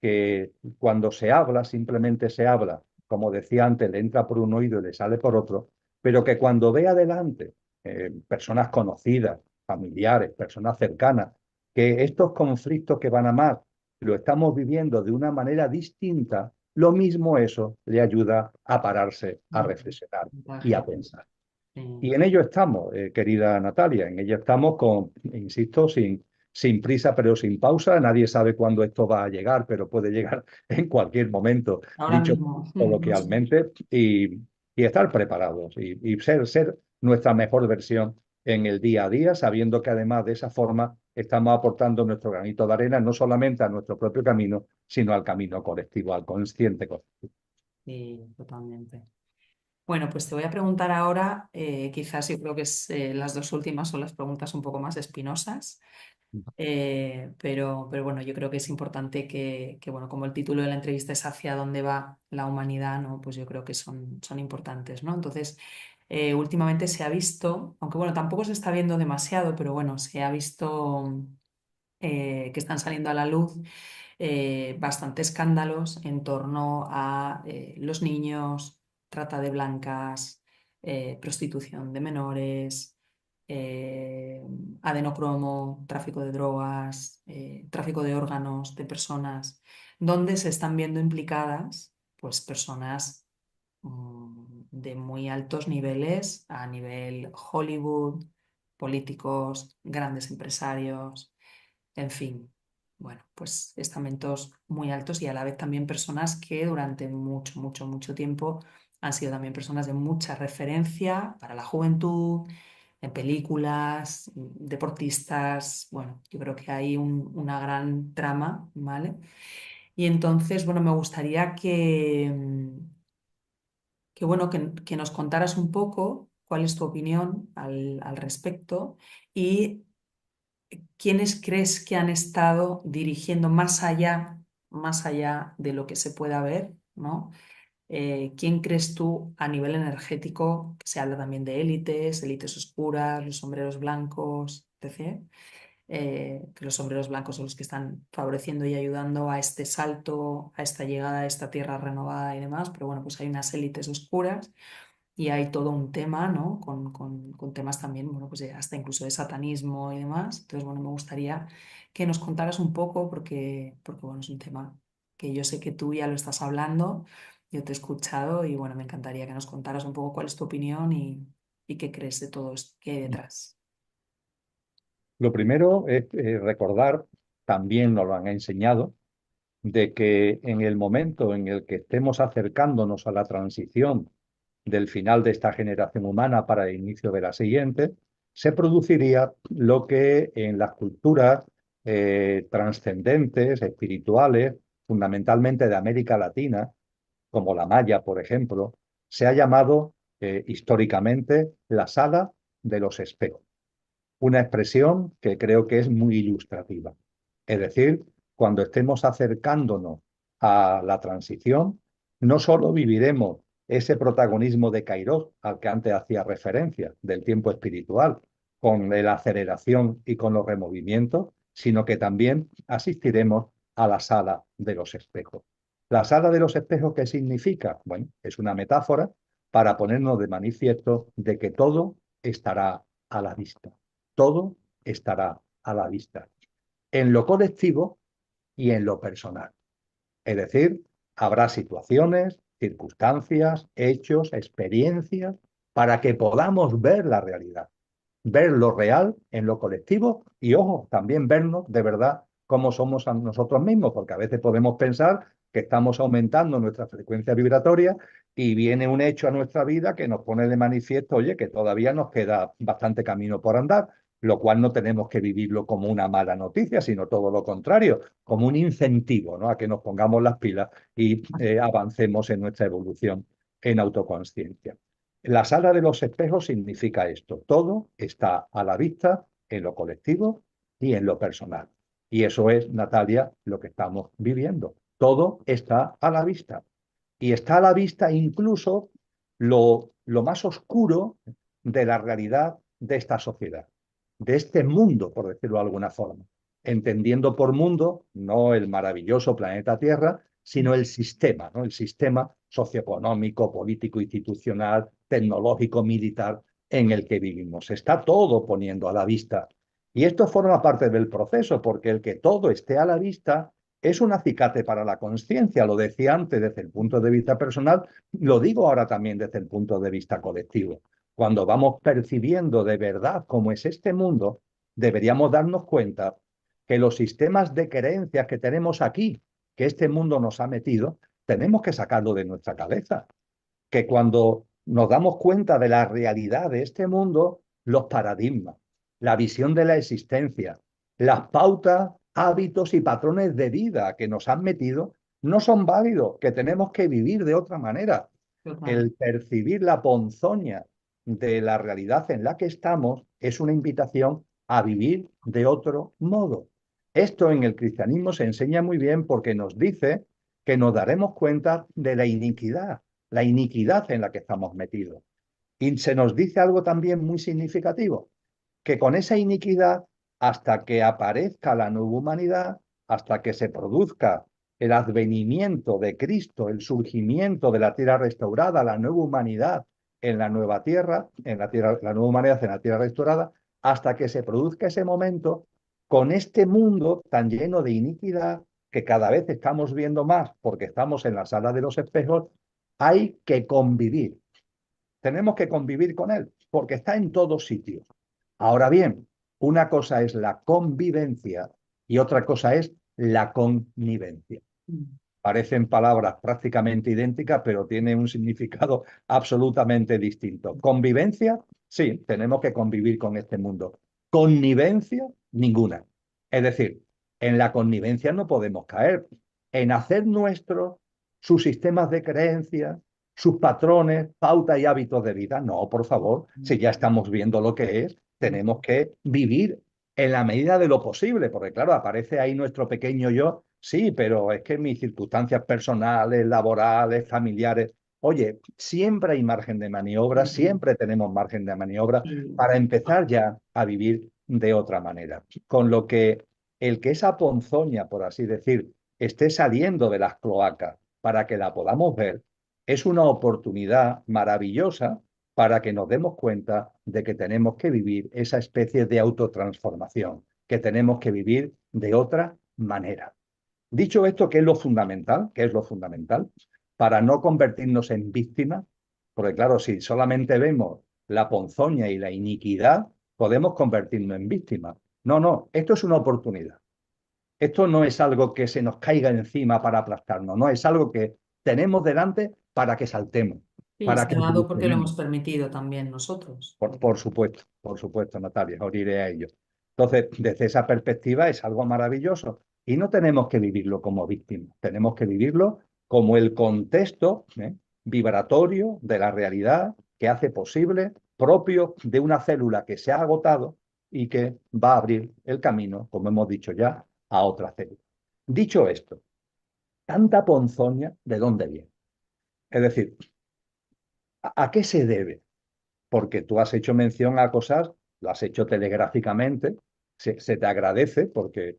que cuando se habla, simplemente se habla, como decía antes, le entra por un oído y le sale por otro, pero que cuando ve adelante personas conocidas, familiares, personas cercanas, que estos conflictos que van a más lo estamos viviendo de una manera distinta, lo mismo eso le ayuda a pararse, a reflexionar y a pensar. Y en ello estamos, querida Natalia, en ello estamos con, insisto, sin prisa pero sin pausa. Nadie sabe cuándo esto va a llegar, pero puede llegar en cualquier momento, Ahora dicho mismo, no sé. coloquialmente, y estar preparados y ser nuestra mejor versión en el día a día, sabiendo que además de esa forma estamos aportando nuestro granito de arena no solamente a nuestro propio camino, sino al camino colectivo, al consciente colectivo. Sí, totalmente. Bueno, pues te voy a preguntar ahora, quizás yo creo que las dos últimas son las preguntas un poco más espinosas, pero bueno, yo creo que es importante bueno, como el título de la entrevista es ¿Hacia dónde va la humanidad?, ¿no? Pues yo creo que son importantes, ¿no? Entonces, últimamente se ha visto, aunque bueno, tampoco se está viendo demasiado, pero bueno, se ha visto que están saliendo a la luz bastantes escándalos en torno a los niños, trata de blancas, prostitución de menores, eh, adenocromo, tráfico de drogas, tráfico de órganos de personas, donde se están viendo implicadas pues, personas de muy altos niveles, a nivel Hollywood, políticos, grandes empresarios, en fin, bueno, pues estamentos muy altos y a la vez también personas que durante mucho, mucho, mucho tiempo han sido también personas de mucha referencia para la juventud, en películas, deportistas, bueno, yo creo que hay una gran trama, ¿vale? Y entonces, bueno, me gustaría bueno, que nos contaras un poco cuál es tu opinión al respecto y ¿quiénes crees que han estado dirigiendo más allá de lo que se pueda ver, ¿no? ¿Quién crees tú a nivel energético, que se habla también de élites, élites oscuras, los sombreros blancos, etc.? Que los sombreros blancos son los que están favoreciendo y ayudando a este salto, a esta llegada a esta tierra renovada y demás, pero bueno, pues hay unas élites oscuras y hay todo un tema, ¿no? Con temas también, bueno, pues hasta incluso de satanismo y demás. Entonces, bueno, me gustaría que nos contaras un poco, porque bueno, es un tema que yo sé que tú ya lo estás hablando, yo te he escuchado y bueno, me encantaría que nos contaras un poco cuál es tu opinión y qué crees de todo esto que hay detrás. Lo primero es recordar, también nos lo han enseñado, de que en el momento en el que estemos acercándonos a la transición del final de esta generación humana para el inicio de la siguiente, se produciría lo que en las culturas trascendentes, espirituales, fundamentalmente de América Latina, como la maya, por ejemplo, se ha llamado históricamente la sala de los espejos, una expresión que creo que es muy ilustrativa. Es decir, cuando estemos acercándonos a la transición, no solo viviremos ese protagonismo de Kairos al que antes hacía referencia, del tiempo espiritual, con la aceleración y con los removimientos, sino que también asistiremos a la sala de los espejos. La sala de los espejos, ¿qué significa? Bueno, es una metáfora para ponernos de manifiesto de que todo estará a la vista. Todo estará a la vista, en lo colectivo y en lo personal. Es decir, habrá situaciones, circunstancias, hechos, experiencias, para que podamos ver la realidad, ver lo real en lo colectivo y, ojo, también vernos de verdad cómo somos a nosotros mismos, porque a veces podemos pensar que estamos aumentando nuestra frecuencia vibratoria y viene un hecho a nuestra vida que nos pone de manifiesto, oye, que todavía nos queda bastante camino por andar, lo cual no tenemos que vivirlo como una mala noticia, sino todo lo contrario, como un incentivo, ¿no?, a que nos pongamos las pilas y avancemos en nuestra evolución en autoconsciencia. La sala de los espejos significa esto. Todo está a la vista en lo colectivo y en lo personal. Y eso es, Natalia, lo que estamos viviendo. Todo está a la vista. Y está a la vista incluso lo más oscuro de la realidad de esta sociedad, de este mundo, por decirlo de alguna forma. Entendiendo por mundo no el maravilloso planeta Tierra, sino el sistema, ¿no? El sistema socioeconómico, político, institucional, tecnológico, militar en el que vivimos. Se está todo poniendo a la vista. Y esto forma parte del proceso, porque el que todo esté a la vista es un acicate para la conciencia. Lo decía antes desde el punto de vista personal, lo digo ahora también desde el punto de vista colectivo. Cuando vamos percibiendo de verdad cómo es este mundo, deberíamos darnos cuenta que los sistemas de creencias que tenemos aquí, que este mundo nos ha metido, tenemos que sacarlo de nuestra cabeza. Que cuando nos damos cuenta de la realidad de este mundo, los paradigmas, la visión de la existencia, las pautas, hábitos y patrones de vida que nos han metido, no son válidos, que tenemos que vivir de otra manera. Total. El percibir la ponzoña de la realidad en la que estamos es una invitación a vivir de otro modo. Esto en el cristianismo se enseña muy bien porque nos dice que nos daremos cuenta de la iniquidad en la que estamos metidos. Y se nos dice algo también muy significativo, que con esa iniquidad, hasta que aparezca la nueva humanidad, hasta que se produzca el advenimiento de Cristo, el surgimiento de la tierra restaurada, la nueva humanidad en la nueva tierra, la nueva humanidad en la tierra restaurada, hasta que se produzca ese momento, con este mundo tan lleno de iniquidad que cada vez estamos viendo más porque estamos en la sala de los espejos, hay que convivir. Tenemos que convivir con él porque está en todos sitios. Ahora bien, una cosa es la convivencia y otra cosa es la connivencia. Mm. Parecen palabras prácticamente idénticas, pero tienen un significado absolutamente distinto. Convivencia, sí, tenemos que convivir con este mundo. Connivencia, ninguna. Es decir, en la connivencia no podemos caer. En hacer nuestros sus sistemas de creencias, sus patrones, pautas y hábitos de vida. No, por favor, si ya estamos viendo lo que es, tenemos que vivir en la medida de lo posible, porque claro, aparece ahí nuestro pequeño yo Sí, pero es que mis circunstancias personales, laborales, familiares, oye, siempre hay margen de maniobra, Ujú. siempre tenemos margen de maniobra Y, para empezar ya a vivir de otra manera. Con lo que el que esa ponzoña, por así decir, esté saliendo de las cloacas para que la podamos ver, es una oportunidad maravillosa para que nos demos cuenta de que tenemos que vivir esa especie de autotransformación, que tenemos que vivir de otra manera. Dicho esto, ¿qué es lo fundamental? ¿Qué es lo fundamental? Para no convertirnos en víctimas, porque claro, si solamente vemos la ponzoña y la iniquidad, podemos convertirnos en víctimas. No, no, esto es una oportunidad. Esto no es algo que se nos caiga encima para aplastarnos, no, es algo que tenemos delante para que saltemos, y para se que ha dado porque lo hemos evolucionemos. permitido también nosotros. Por supuesto, Natalia, ahora iré a ello. Entonces, desde esa perspectiva es algo maravilloso y no tenemos que vivirlo como víctima, tenemos que vivirlo como el contexto vibratorio de la realidad que hace posible, propio de una célula que se ha agotado y que va a abrir el camino, como hemos dicho ya, a otra célula. Dicho esto, tanta ponzoña, ¿de dónde viene? Es decir, ¿a qué se debe? Porque tú has hecho mención a cosas, lo has hecho telegráficamente, se te agradece porque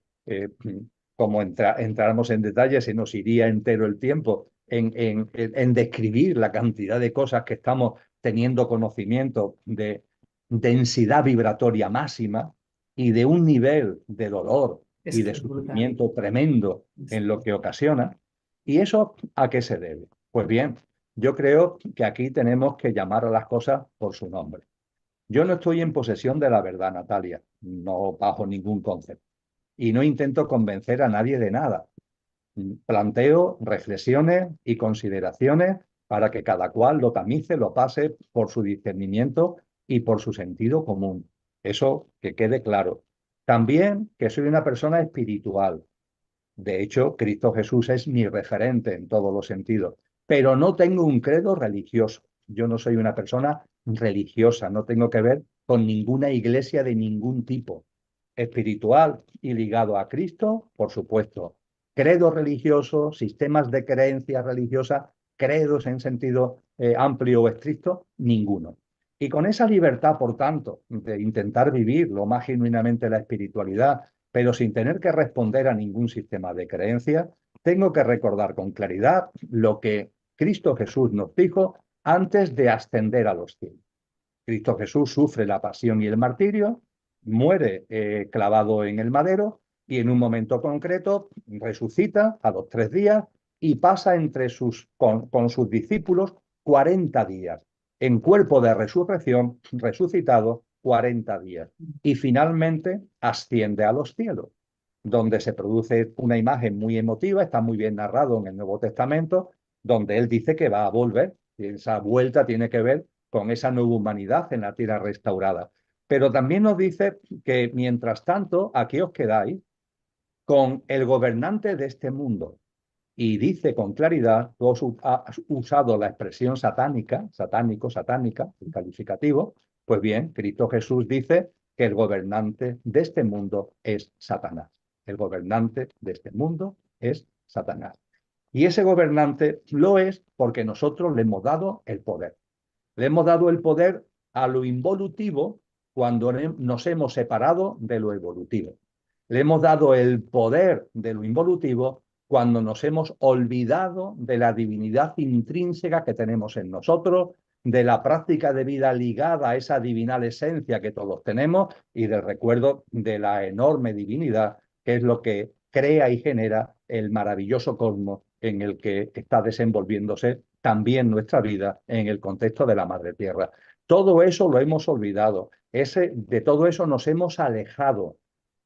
como entráramos en detalles se nos iría entero el tiempo en describir la cantidad de cosas que estamos teniendo conocimiento de densidad vibratoria máxima y de un nivel de dolor Es y que de es brutal. sufrimiento tremendo en lo que ocasiona. ¿Y eso a qué se debe? Pues bien, yo creo que aquí tenemos que llamar a las cosas por su nombre. Yo no estoy en posesión de la verdad, Natalia, no bajo ningún concepto. Y no intento convencer a nadie de nada. Planteo reflexiones y consideraciones para que cada cual lo tamice, lo pase por su discernimiento y por su sentido común. Eso que quede claro. También que soy una persona espiritual. De hecho, Cristo Jesús es mi referente en todos los sentidos, pero no tengo un credo religioso. Yo no soy una persona religiosa, no tengo que ver con ninguna iglesia de ningún tipo. Espiritual y ligado a Cristo, por supuesto. Credo religioso, sistemas de creencia religiosa, credos en sentido amplio o estricto, ninguno. Y con esa libertad, por tanto, de intentar vivir lo más genuinamente la espiritualidad, pero sin tener que responder a ningún sistema de creencia, tengo que recordar con claridad lo que Cristo Jesús nos dijo antes de ascender a los cielos. Cristo Jesús sufre la pasión y el martirio, muere clavado en el madero y en un momento concreto resucita a los 3 días y pasa con sus discípulos 40 días en cuerpo de resurrección, resucitado 40 días. Y finalmente asciende a los cielos, donde se produce una imagen muy emotiva, está muy bien narrado en el Nuevo Testamento, donde él dice que va a volver. Y esa vuelta tiene que ver con esa nueva humanidad en la tierra restaurada. Pero también nos dice que mientras tanto, aquí os quedáis con el gobernante de este mundo. Y dice con claridad, tú has usado la expresión satánica, satánico, satánica, el calificativo, pues bien, Cristo Jesús dice que el gobernante de este mundo es Satanás. El gobernante de este mundo es Satanás. Y ese gobernante lo es porque nosotros le hemos dado el poder. Le hemos dado el poder a lo involutivo cuando nos hemos separado de lo evolutivo. Le hemos dado el poder de lo involutivo cuando nos hemos olvidado de la divinidad intrínseca que tenemos en nosotros, de la práctica de vida ligada a esa divinal esencia que todos tenemos y del recuerdo de la enorme divinidad que es lo que crea y genera el maravilloso cosmos en el que está desenvolviéndose también nuestra vida en el contexto de la Madre Tierra. Todo eso lo hemos olvidado, de todo eso nos hemos alejado.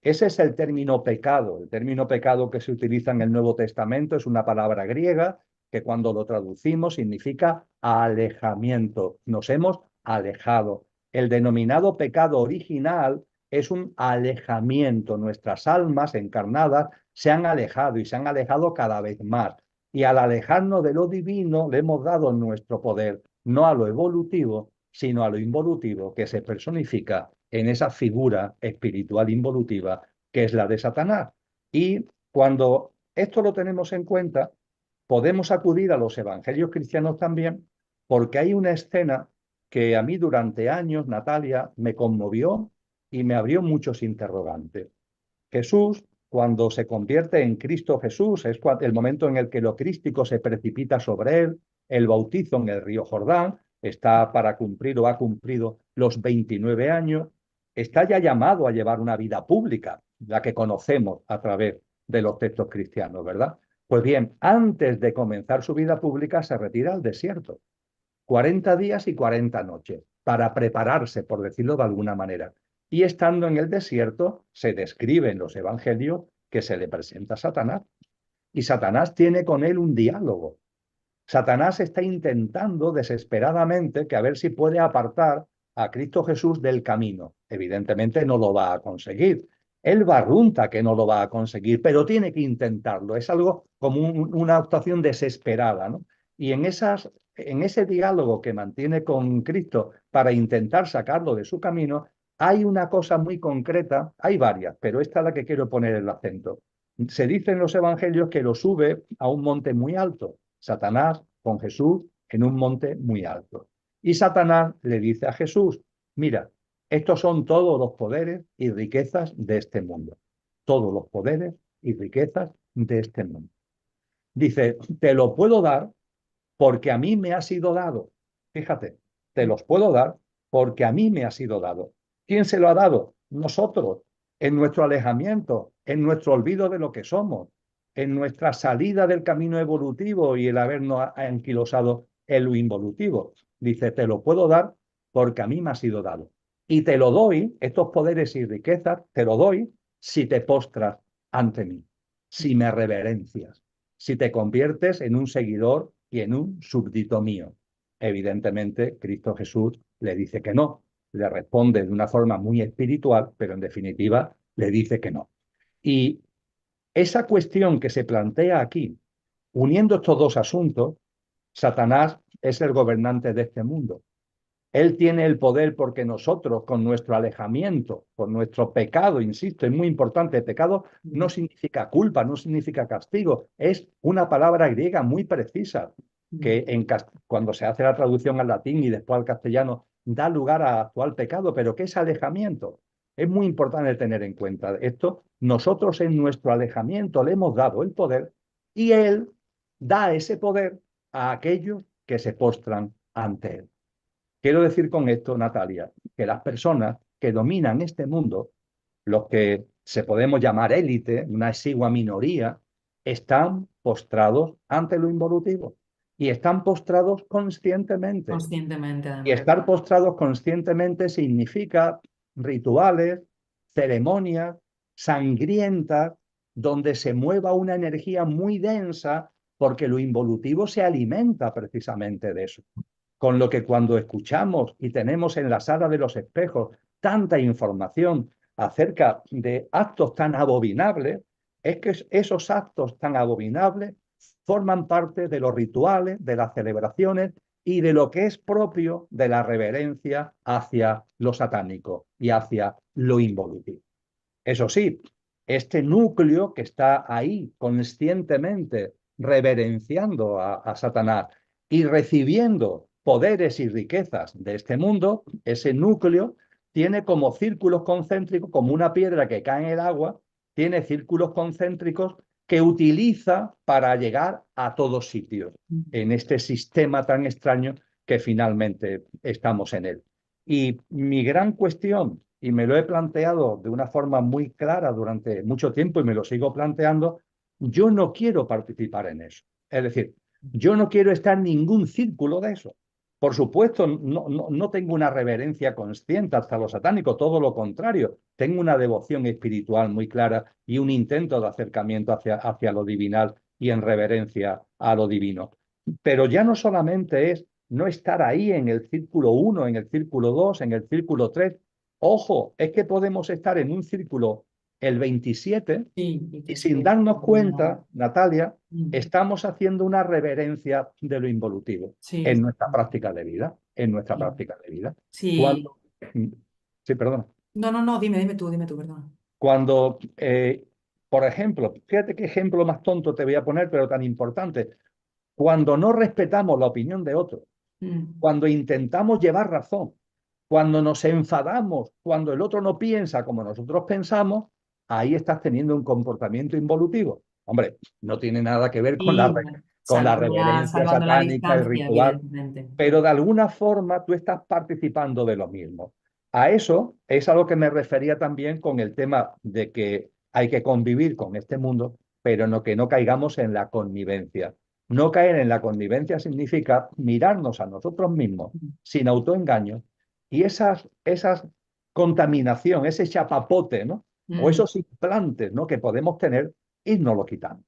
Ese es el término pecado. El término pecado que se utiliza en el Nuevo Testamento es una palabra griega que cuando lo traducimos significa alejamiento. Nos hemos alejado. El denominado pecado original es un alejamiento. Nuestras almas encarnadas se han alejado y se han alejado cada vez más. Y al alejarnos de lo divino le hemos dado nuestro poder, no a lo evolutivo, sino a lo involutivo que se personifica en esa figura espiritual involutiva que es la de Satanás. Y cuando esto lo tenemos en cuenta, podemos acudir a los evangelios cristianos también, porque hay una escena que a mí durante años, Natalia, me conmovió y me abrió muchos interrogantes. Jesús, cuando se convierte en Cristo Jesús, es el momento en el que lo crístico se precipita sobre él, el bautizo en el río Jordán, está para cumplir o ha cumplido los 29 años, está ya llamado a llevar una vida pública, la que conocemos a través de los textos cristianos, ¿verdad? Pues bien, antes de comenzar su vida pública se retira al desierto, 40 días y 40 noches, para prepararse, por decirlo de alguna manera. Y estando en el desierto, se describe en los evangelios que se le presenta a Satanás. Y Satanás tiene con él un diálogo. Satanás está intentando desesperadamente que a ver si puede apartar a Cristo Jesús del camino. Evidentemente no lo va a conseguir. Él barrunta que no lo va a conseguir, pero tiene que intentarlo. Es algo como una actuación desesperada, ¿no? Y en ese diálogo que mantiene con Cristo para intentar sacarlo de su camino, hay una cosa muy concreta, hay varias, pero esta es la que quiero poner el acento. Se dice en los evangelios que lo sube a un monte muy alto, Satanás con Jesús en un monte muy alto. Y Satanás le dice a Jesús, mira, estos son todos los poderes y riquezas de este mundo. Todos los poderes y riquezas de este mundo. Dice, te lo puedo dar porque a mí me ha sido dado. Fíjate, te los puedo dar porque a mí me ha sido dado. ¿Quién se lo ha dado? Nosotros, en nuestro alejamiento, en nuestro olvido de lo que somos, en nuestra salida del camino evolutivo y el habernos anquilosado en lo involutivo. Dice, te lo puedo dar porque a mí me ha sido dado. Y te lo doy, estos poderes y riquezas, te lo doy si te postras ante mí, si me reverencias, si te conviertes en un seguidor y en un súbdito mío. Evidentemente, Cristo Jesús le dice que no, le responde de una forma muy espiritual, pero en definitiva le dice que no. Y esa cuestión que se plantea aquí, uniendo estos dos asuntos, Satanás es el gobernante de este mundo. Él tiene el poder porque nosotros, con nuestro alejamiento, con nuestro pecado, insisto, es muy importante, pecado no significa culpa, no significa castigo, es una palabra griega muy precisa, que cuando se hace la traducción al latín y después al castellano, da lugar a actual pecado, pero ¿qué es alejamiento? Es muy importante tener en cuenta esto. Nosotros en nuestro alejamiento le hemos dado el poder y Él da ese poder a aquellos que se postran ante Él. Quiero decir con esto, Natalia, que las personas que dominan este mundo, los que se podemos llamar élite, una exigua minoría, están postrados ante lo involutivo y están postrados conscientemente. Conscientemente, Y además. estar postrados conscientemente significa rituales, ceremonias sangrientas, donde se mueva una energía muy densa, porque lo involutivo se alimenta precisamente de eso. Con lo que cuando escuchamos y tenemos en la sala de los espejos tanta información acerca de actos tan abominables, es que esos actos tan abominables forman parte de los rituales, de las celebraciones y de lo que es propio de la reverencia hacia lo satánico y hacia lo involutivo. Eso sí, este núcleo que está ahí conscientemente reverenciando a Satanás y recibiendo poderes y riquezas de este mundo, ese núcleo tiene como círculos concéntricos, como una piedra que cae en el agua, tiene círculos concéntricos que utiliza para llegar a todos sitios en este sistema tan extraño que finalmente estamos en él. Y mi gran cuestión, y me lo he planteado de una forma muy clara durante mucho tiempo y me lo sigo planteando, yo no quiero participar en eso. Es decir, yo no quiero estar en ningún círculo de eso. Por supuesto, no tengo una reverencia consciente hasta lo satánico, todo lo contrario. Tengo una devoción espiritual muy clara y un intento de acercamiento hacia lo divinal y en reverencia a lo divino. Pero ya no solamente es no estar ahí en el círculo 1, en el círculo 2, en el círculo 3. Ojo, es que podemos estar en un círculo el 27 Sí, y que y se sin ve darnos dominado. cuenta, Natalia, Mm. estamos haciendo una reverencia de lo involutivo Sí, en nuestra práctica de vida, en nuestra sí. práctica de vida. Sí. Cuando, sí, perdón. No, no, no, dime tú, perdón. Cuando Por ejemplo, fíjate qué ejemplo más tonto te voy a poner, pero tan importante. Cuando no respetamos la opinión de otro, Mm. cuando intentamos llevar razón, cuando nos enfadamos, cuando el otro no piensa como nosotros pensamos, ahí estás teniendo un comportamiento involutivo. Hombre, no tiene nada que ver con Y bueno, con la reverencia salvando la satánica, el distancia, ritual, evidentemente. pero de alguna forma tú estás participando de lo mismo. A eso es a lo que me refería también con el tema de que hay que convivir con este mundo, pero no que no caigamos en la connivencia. No caer en la connivencia significa mirarnos a nosotros mismos sin autoengaño y esas contaminación, ese chapapote, ¿no? O Mm, esos implantes, ¿no? Que podemos tener, irnos quitando.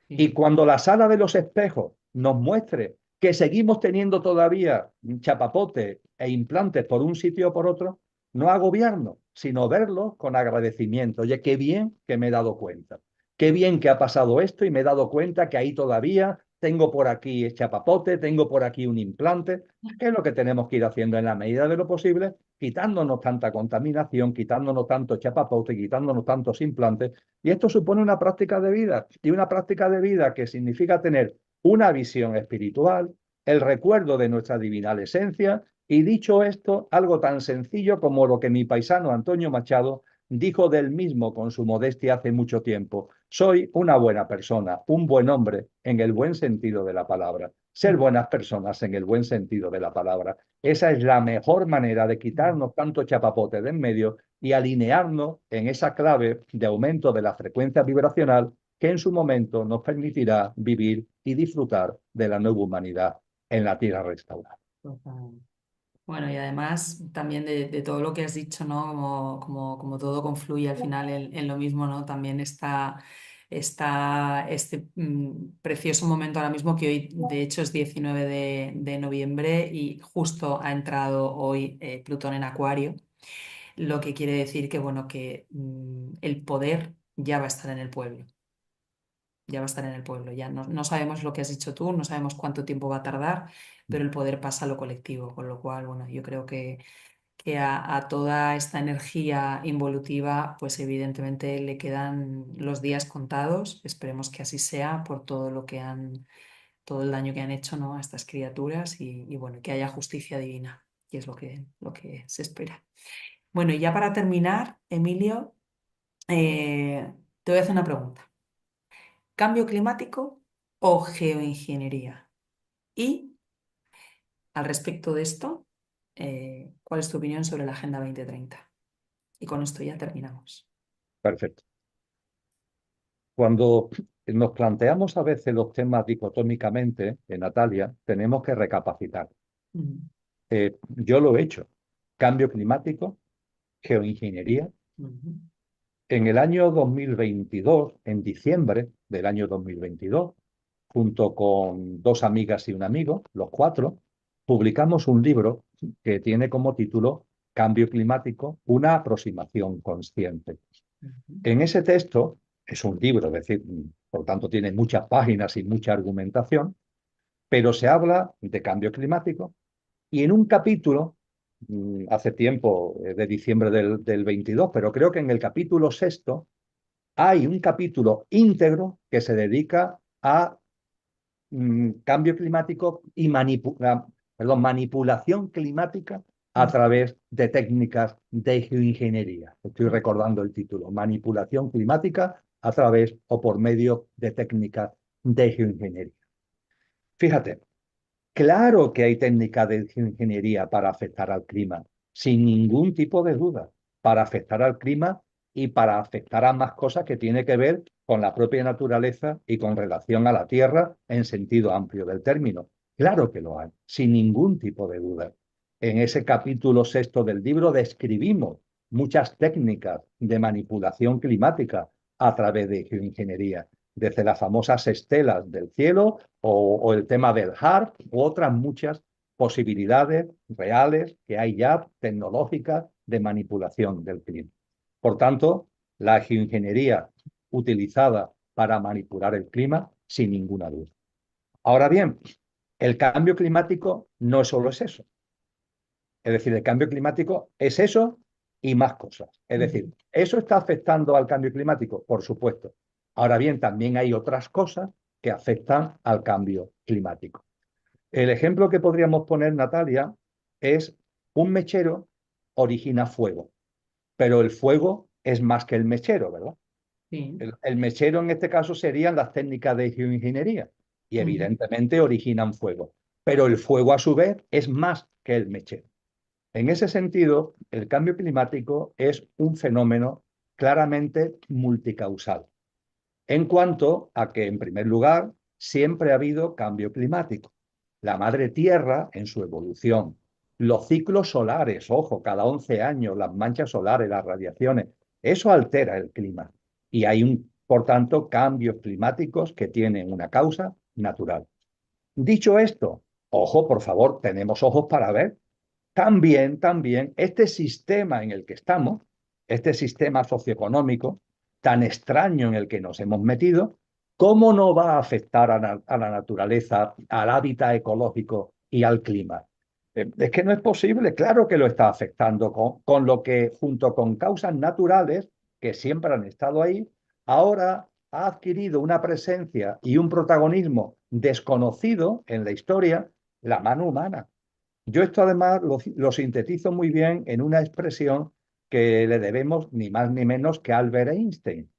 Y sí. cuando la sala de los espejos nos muestre que seguimos teniendo todavía chapapote e implantes por un sitio o por otro, no agobiarnos, sino verlo con agradecimiento. Oye, qué bien que me he dado cuenta. Qué bien que ha pasado esto y me he dado cuenta que ahí todavía tengo por aquí chapapote, tengo por aquí un implante. ¿Qué es lo que tenemos que ir haciendo en la medida de lo posible? Quitándonos tanta contaminación, quitándonos tanto chapapote, quitándonos tantos implantes. Y esto supone una práctica de vida, y una práctica de vida que significa tener una visión espiritual, el recuerdo de nuestra divinal esencia, y dicho esto, algo tan sencillo como lo que mi paisano Antonio Machado dijo del mismo con su modestia hace mucho tiempo. Soy una buena persona, un buen hombre en el buen sentido de la palabra. Ser buenas personas en el buen sentido de la palabra. Esa es la mejor manera de quitarnos tanto chapapote de en medio y alinearnos en esa clave de aumento de la frecuencia vibracional que en su momento nos permitirá vivir y disfrutar de la nueva humanidad en la tierra restaurada. Total. Bueno, y además también de todo lo que has dicho, ¿no? Como todo confluye al final en lo mismo, ¿no? También está este precioso momento ahora mismo que hoy, de hecho, es 19 de noviembre y justo ha entrado hoy Plutón en Acuario, lo que quiere decir que, bueno, que el poder ya va a estar en el pueblo. Ya va a estar en el pueblo. Ya no sabemos lo que has dicho tú, no sabemos cuánto tiempo va a tardar, pero el poder pasa a lo colectivo, con lo cual, bueno, yo creo que a toda esta energía involutiva, pues evidentemente le quedan los días contados. Esperemos que así sea por todo lo que todo el daño que han hecho, ¿no? A estas criaturas y bueno, que haya justicia divina, que es lo que se espera. Bueno, y ya para terminar, Emilio, te voy a hacer una pregunta. ¿Cambio climático o geoingeniería? Y al respecto de esto, ¿cuál es tu opinión sobre la Agenda 2030? Y con esto ya terminamos. Perfecto. Cuando nos planteamos a veces los temas dicotómicamente, Natalia, tenemos que recapacitar. Mm, Yo lo he hecho. Cambio climático, geoingeniería. ujú, En el año 2022, en diciembre del año 2022, junto con dos amigas y un amigo, los cuatro, publicamos un libro que tiene como título Cambio climático, una aproximación consciente. ujú, En ese texto, es un libro, es decir, por tanto tiene muchas páginas y mucha argumentación, pero se habla de cambio climático y en un capítulo, hace tiempo, de diciembre del 22, pero creo que en el capítulo sexto, hay un capítulo íntegro que se dedica a cambio climático y manipulación climática a través de técnicas de geoingeniería. Estoy recordando el título, manipulación climática a través o por medio de técnicas de geoingeniería. Fíjate, claro que hay técnicas de ingeniería para afectar al clima, sin ningún tipo de duda, para afectar al clima y para afectar a más cosas que tiene que ver con la propia naturaleza y con relación a la Tierra en sentido amplio del término. Claro que lo hay, sin ningún tipo de duda. En ese capítulo sexto del libro describimos muchas técnicas de manipulación climática a través de geoingeniería, desde las famosas estelas del cielo o el tema del HARP u otras muchas posibilidades reales que hay ya tecnológicas de manipulación del clima. Por tanto, la geoingeniería utilizada para manipular el clima, sin ninguna duda. Ahora bien, el cambio climático no solo es eso. Es decir, el cambio climático es eso y más cosas. Es ujú, decir, ¿eso está afectando al cambio climático? Por supuesto. Ahora bien, también hay otras cosas que afectan al cambio climático. El ejemplo que podríamos poner, Natalia, es un mechero origina fuego, pero el fuego es más que el mechero, ¿verdad? Sí. El mechero en este caso serían las técnicas de geoingeniería y Ujú. evidentemente originan fuego, pero el fuego a su vez es más que el mechero. En ese sentido, el cambio climático es un fenómeno claramente multicausal, en cuanto a que, en primer lugar, siempre ha habido cambio climático. La madre Tierra, en su evolución, los ciclos solares, ojo, cada 11 años, las manchas solares, las radiaciones, eso altera el clima. Y hay, por tanto, cambios climáticos que tienen una causa natural. Dicho esto, ojo, por favor, tenemos ojos para ver. También, este sistema en el que estamos, este sistema socioeconómico tan extraño en el que nos hemos metido, ¿cómo no va a afectar a la naturaleza, al hábitat ecológico y al clima? Es que no es posible, claro que lo está afectando con lo que, junto con causas naturales que siempre han estado ahí, ahora ha adquirido una presencia y un protagonismo desconocido en la historia, la mano humana. Yo esto además lo sintetizo muy bien en una expresión que le debemos ni más ni menos que a Albert Einstein.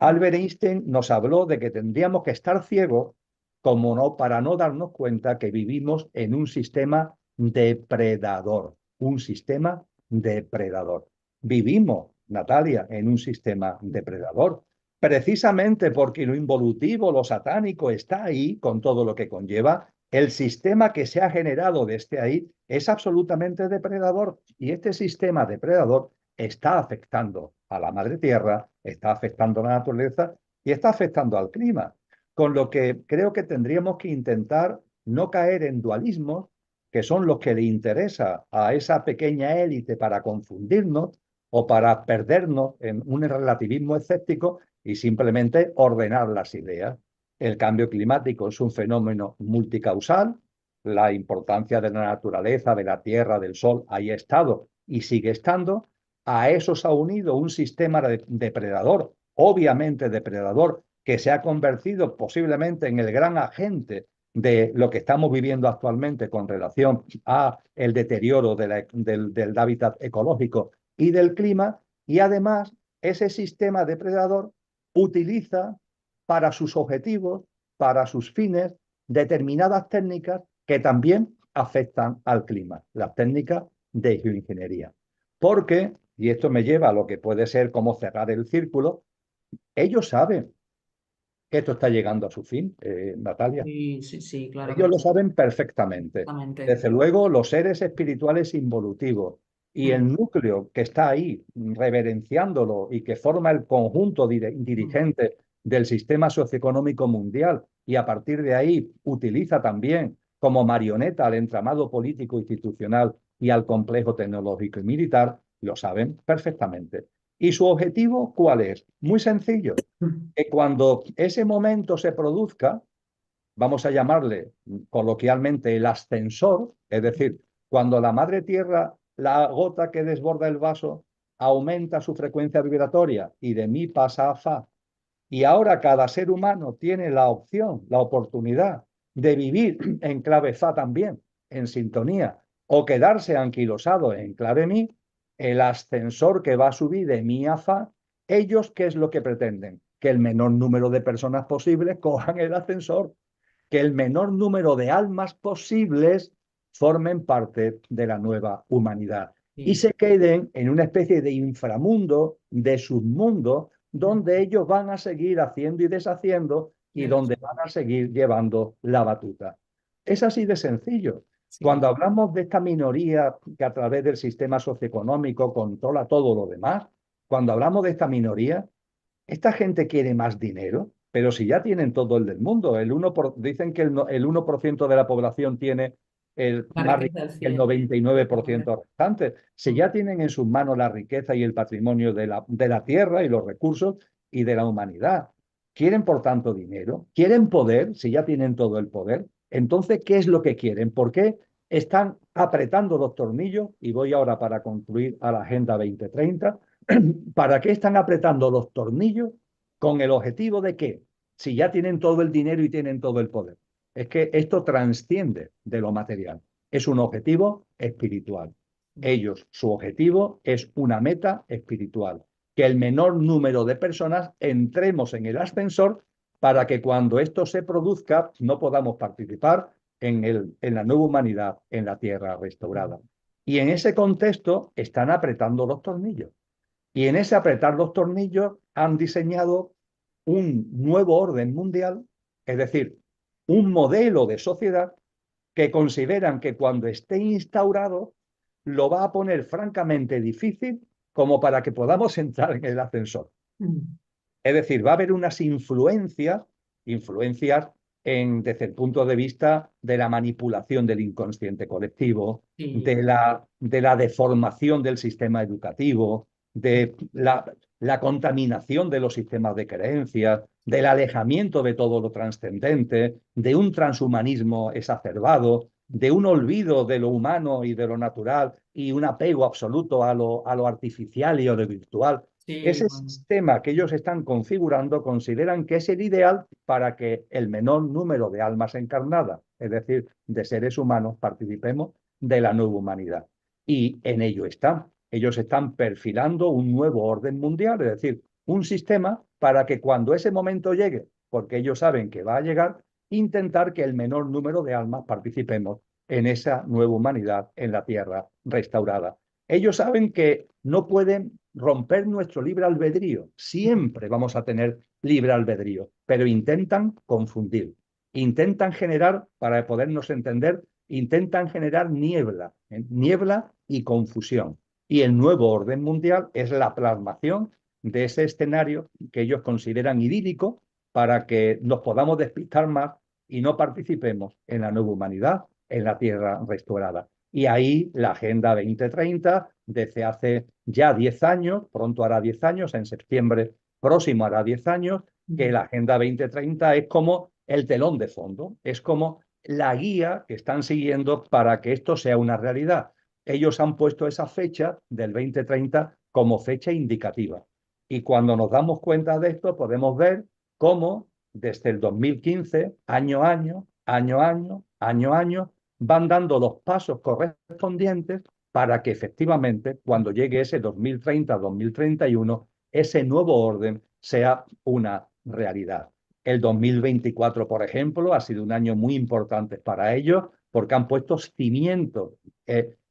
Albert Einstein nos habló de que tendríamos que estar ciegos como no, para no darnos cuenta que vivimos en un sistema depredador, un sistema depredador. Vivimos, Natalia, en un sistema depredador, precisamente porque lo involutivo, lo satánico está ahí con todo lo que conlleva. El sistema que se ha generado desde ahí es absolutamente depredador y este sistema depredador está afectando a la madre tierra, está afectando a la naturaleza y está afectando al clima. Con lo que creo que tendríamos que intentar no caer en dualismos, que son los que le interesa a esa pequeña élite para confundirnos o para perdernos en un relativismo escéptico y simplemente ordenar las ideas. El cambio climático es un fenómeno multicausal, la importancia de la naturaleza, de la tierra, del sol, ahí ha estado y sigue estando. A eso se ha unido un sistema depredador, obviamente depredador, que se ha convertido posiblemente en el gran agente de lo que estamos viviendo actualmente con relación a el deterioro del hábitat ecológico y del clima, y además ese sistema depredador utiliza para sus objetivos, para sus fines, determinadas técnicas que también afectan al clima, las técnicas de geoingeniería. Porque, y esto me lleva a lo que puede ser como cerrar el círculo, ellos saben que esto está llegando a su fin, Natalia. Sí, sí, sí, claro que Ellos lo lo saben perfectamente. exactamente. Desde luego, los seres espirituales involutivos y Mm, el núcleo que está ahí reverenciándolo y que forma el conjunto mm, dirigente del sistema socioeconómico mundial y a partir de ahí utiliza también como marioneta al entramado político institucional y al complejo tecnológico y militar, lo saben perfectamente. ¿Y su objetivo cuál es? Muy sencillo, mm. que cuando ese momento se produzca, vamos a llamarle coloquialmente el ascensor, es decir, cuando la madre tierra, la gota que desborda el vaso, aumenta su frecuencia vibratoria y de mi pasa a fa, y ahora cada ser humano tiene la opción, la oportunidad de vivir en clave fa también, en sintonía, o quedarse anquilosado en clave mi, el ascensor que va a subir de mi a fa, ellos, ¿qué es lo que pretenden? Que el menor número de personas posibles cojan el ascensor, que el menor número de almas posibles formen parte de la nueva humanidad y Sí. se queden en una especie de inframundo, de submundo, Mm. donde ellos van a seguir haciendo y deshaciendo y De las- donde van a seguir llevando la batuta. Es así de sencillo. Sí. Cuando hablamos de esta minoría que a través del sistema socioeconómico controla todo lo demás, cuando hablamos de esta minoría, esta gente quiere más dinero, pero si ya tienen todo el del mundo, dicen que el 1% de la población tiene La más riqueza riqueza del que el cielo. 99% restante. Si Mm. ya tienen en sus manos la riqueza y el patrimonio de la tierra y los recursos y de la humanidad, quieren por tanto dinero, quieren poder, si ya tienen todo el poder, entonces, ¿qué es lo que quieren? ¿Por qué están apretando los tornillos? Y voy ahora para concluir a la Agenda 2030. ¿Para qué están apretando los tornillos ¿Con el objetivo de qué? Si ya tienen todo el dinero y tienen todo el poder. Es que esto trasciende de lo material. Es un objetivo espiritual. Ellos, su objetivo es una meta espiritual. Que el menor número de personas entremos en el ascensor para que cuando esto se produzca no podamos participar en la nueva humanidad, en la tierra restaurada. Y en ese contexto están apretando los tornillos. Y en ese apretar los tornillos han diseñado un nuevo orden mundial, es decir, un modelo de sociedad que consideran que cuando esté instaurado lo va a poner francamente difícil como para que podamos entrar en el ascensor. Mm. Es decir, va a haber unas influencias desde el punto de vista de la manipulación del inconsciente colectivo, Sí, de la deformación del sistema educativo, de la contaminación de los sistemas de creencias, del alejamiento de todo lo trascendente, de un transhumanismo exacerbado, de un olvido de lo humano y de lo natural y un apego absoluto a lo artificial y a lo virtual. sí, Ese bueno. sistema que ellos están configurando consideran que es el ideal para que el menor número de almas encarnadas, es decir, de seres humanos, participemos de la nueva humanidad. Y en ello están. Ellos están perfilando un nuevo orden mundial, es decir, un sistema para que cuando ese momento llegue, porque ellos saben que va a llegar, intentar que el menor número de almas participemos en esa nueva humanidad en la tierra restaurada. Ellos saben que no pueden romper nuestro libre albedrío. Siempre vamos a tener libre albedrío, pero intentan confundir, intentan generar, para podernos entender, intentan generar niebla, niebla y confusión. Y el nuevo orden mundial es la plasmación de ese escenario que ellos consideran idílico para que nos podamos despistar más y no participemos en la nueva humanidad, en la tierra restaurada. Y ahí la Agenda 2030, desde hace ya 10 años, pronto hará 10 años, en septiembre próximo hará 10 años, que la Agenda 2030 es como el telón de fondo, es como la guía que están siguiendo para que esto sea una realidad. Ellos han puesto esa fecha del 2030 como fecha indicativa. Y cuando nos damos cuenta de esto, podemos ver cómo desde el 2015, año a año, año a año, año a año, van dando los pasos correspondientes para que efectivamente, cuando llegue ese 2030-2031, ese nuevo orden sea una realidad. El 2024, por ejemplo, ha sido un año muy importante para ellos porque han puesto cimientos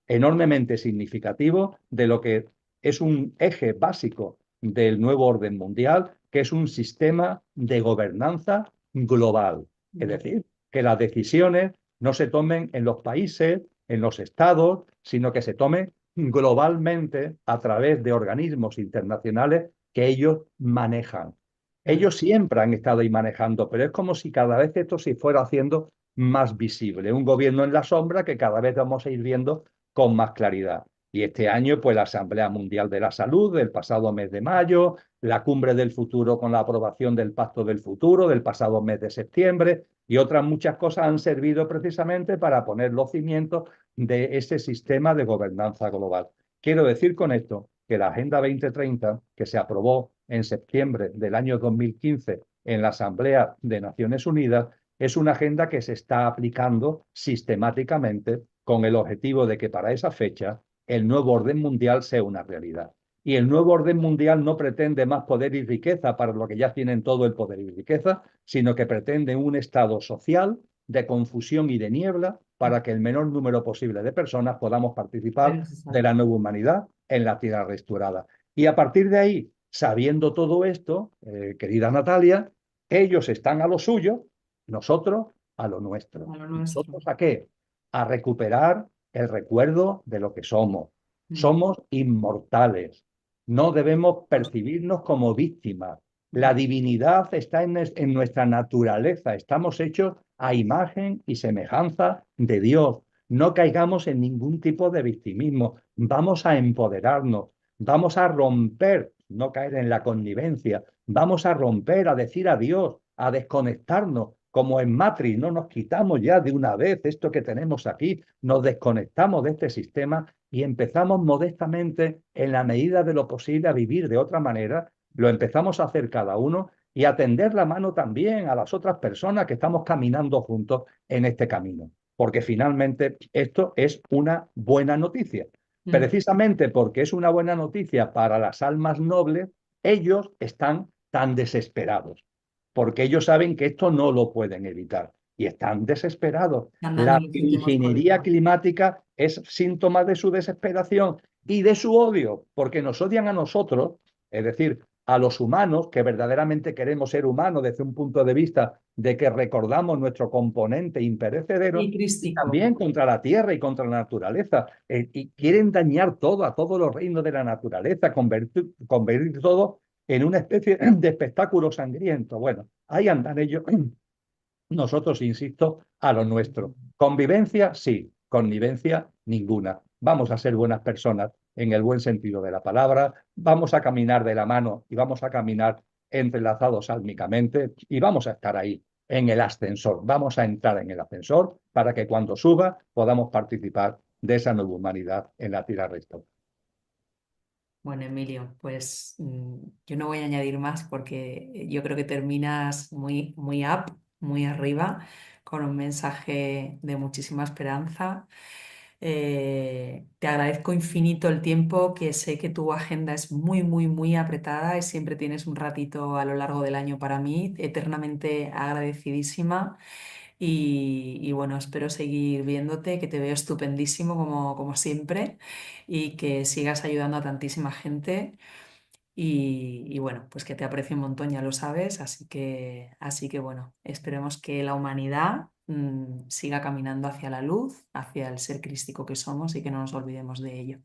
enormemente significativos de lo que es un eje básico del nuevo orden mundial, que es un sistema de gobernanza global. Es decir, que las decisiones no se tomen en los países, en los estados, sino que se tomen globalmente a través de organismos internacionales que ellos manejan. Claro. Ellos siempre han estado ahí manejando, pero es como si cada vez esto se fuera haciendo más visible. Un gobierno en la sombra que cada vez vamos a ir viendo con más claridad. Y este año, pues la Asamblea Mundial de la Salud del pasado mes de mayo, la Cumbre del Futuro con la aprobación del Pacto del Futuro del pasado mes de septiembre y otras muchas cosas han servido precisamente para poner los cimientos de ese sistema de gobernanza global. Quiero decir con esto que la Agenda 2030, que se aprobó en septiembre del año 2015 en la Asamblea de Naciones Unidas, es una agenda que se está aplicando sistemáticamente con el objetivo de que para esa fecha el nuevo orden mundial sea una realidad. Y el nuevo orden mundial no pretende más poder y riqueza para lo que ya tienen todo el poder y riqueza, sino que pretende un estado social de confusión y de niebla para que el menor número posible de personas podamos Es participar de necesario. la nueva humanidad en la tierra restaurada. Y a partir de ahí, sabiendo todo esto, querida Natalia, ellos están a lo suyo, nosotros a lo nuestro. A lo nuestro. ¿Nosotros a qué? A recuperar el recuerdo de lo que somos. Mm. Somos inmortales. No debemos percibirnos como víctimas. La divinidad está en nuestra naturaleza. Estamos hechos a imagen y semejanza de Dios. No caigamos en ningún tipo de victimismo. Vamos a empoderarnos. Vamos a romper, no caer en la connivencia. Vamos a romper, a decir adiós, a desconectarnos. Como en Matrix, no nos quitamos ya de una vez esto que tenemos aquí, nos desconectamos de este sistema y empezamos modestamente, en la medida de lo posible, a vivir de otra manera. Lo empezamos a hacer cada uno y a tender la mano también a las otras personas que estamos caminando juntos en este camino, porque finalmente esto es una buena noticia. Mm. Precisamente porque es una buena noticia para las almas nobles, ellos están tan desesperados, porque ellos saben que esto no lo pueden evitar y están desesperados. Están dando La los últimos ingeniería coletazos. climática es síntoma de su desesperación y de su odio, porque nos odian a nosotros, es decir, a los humanos, que verdaderamente queremos ser humanos desde un punto de vista de que recordamos nuestro componente Y imperecedero, y crístico. también contra la tierra y contra la naturaleza. Y quieren dañar todo, a todos los reinos de la naturaleza, convertir todo en una especie de espectáculo sangriento. Bueno, ahí andan ellos. Nosotros, insisto, a lo nuestro. Convivencia, sí. Connivencia, ninguna. Vamos a ser buenas personas en el buen sentido de la palabra. Vamos a caminar de la mano y vamos a caminar entrelazados álmicamente y vamos a estar ahí en el ascensor. Vamos a entrar en el ascensor para que cuando suba podamos participar de esa nueva humanidad en la tierra restante. Bueno, Emilio, pues yo no voy a añadir más porque yo creo que terminas muy, muy up, muy arriba, con un mensaje de muchísima esperanza. Te agradezco infinito el tiempo, que sé que tu agenda es muy, muy, muy apretada y siempre tienes un ratito a lo largo del año para mí, eternamente agradecidísima. Y bueno, espero seguir viéndote, que te veo estupendísimo como siempre y que sigas ayudando a tantísima gente. Y bueno, pues que te aprecio un montón, ya lo sabes, así que bueno, esperemos que la humanidad siga caminando hacia la luz, hacia el ser crístico que somos y que no nos olvidemos de ello.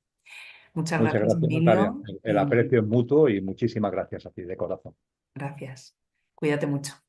Muchas Muchas gracias, gracias, Natalia. Emilio, El y aprecio es mutuo y muchísimas gracias a ti de corazón. gracias. Cuídate mucho.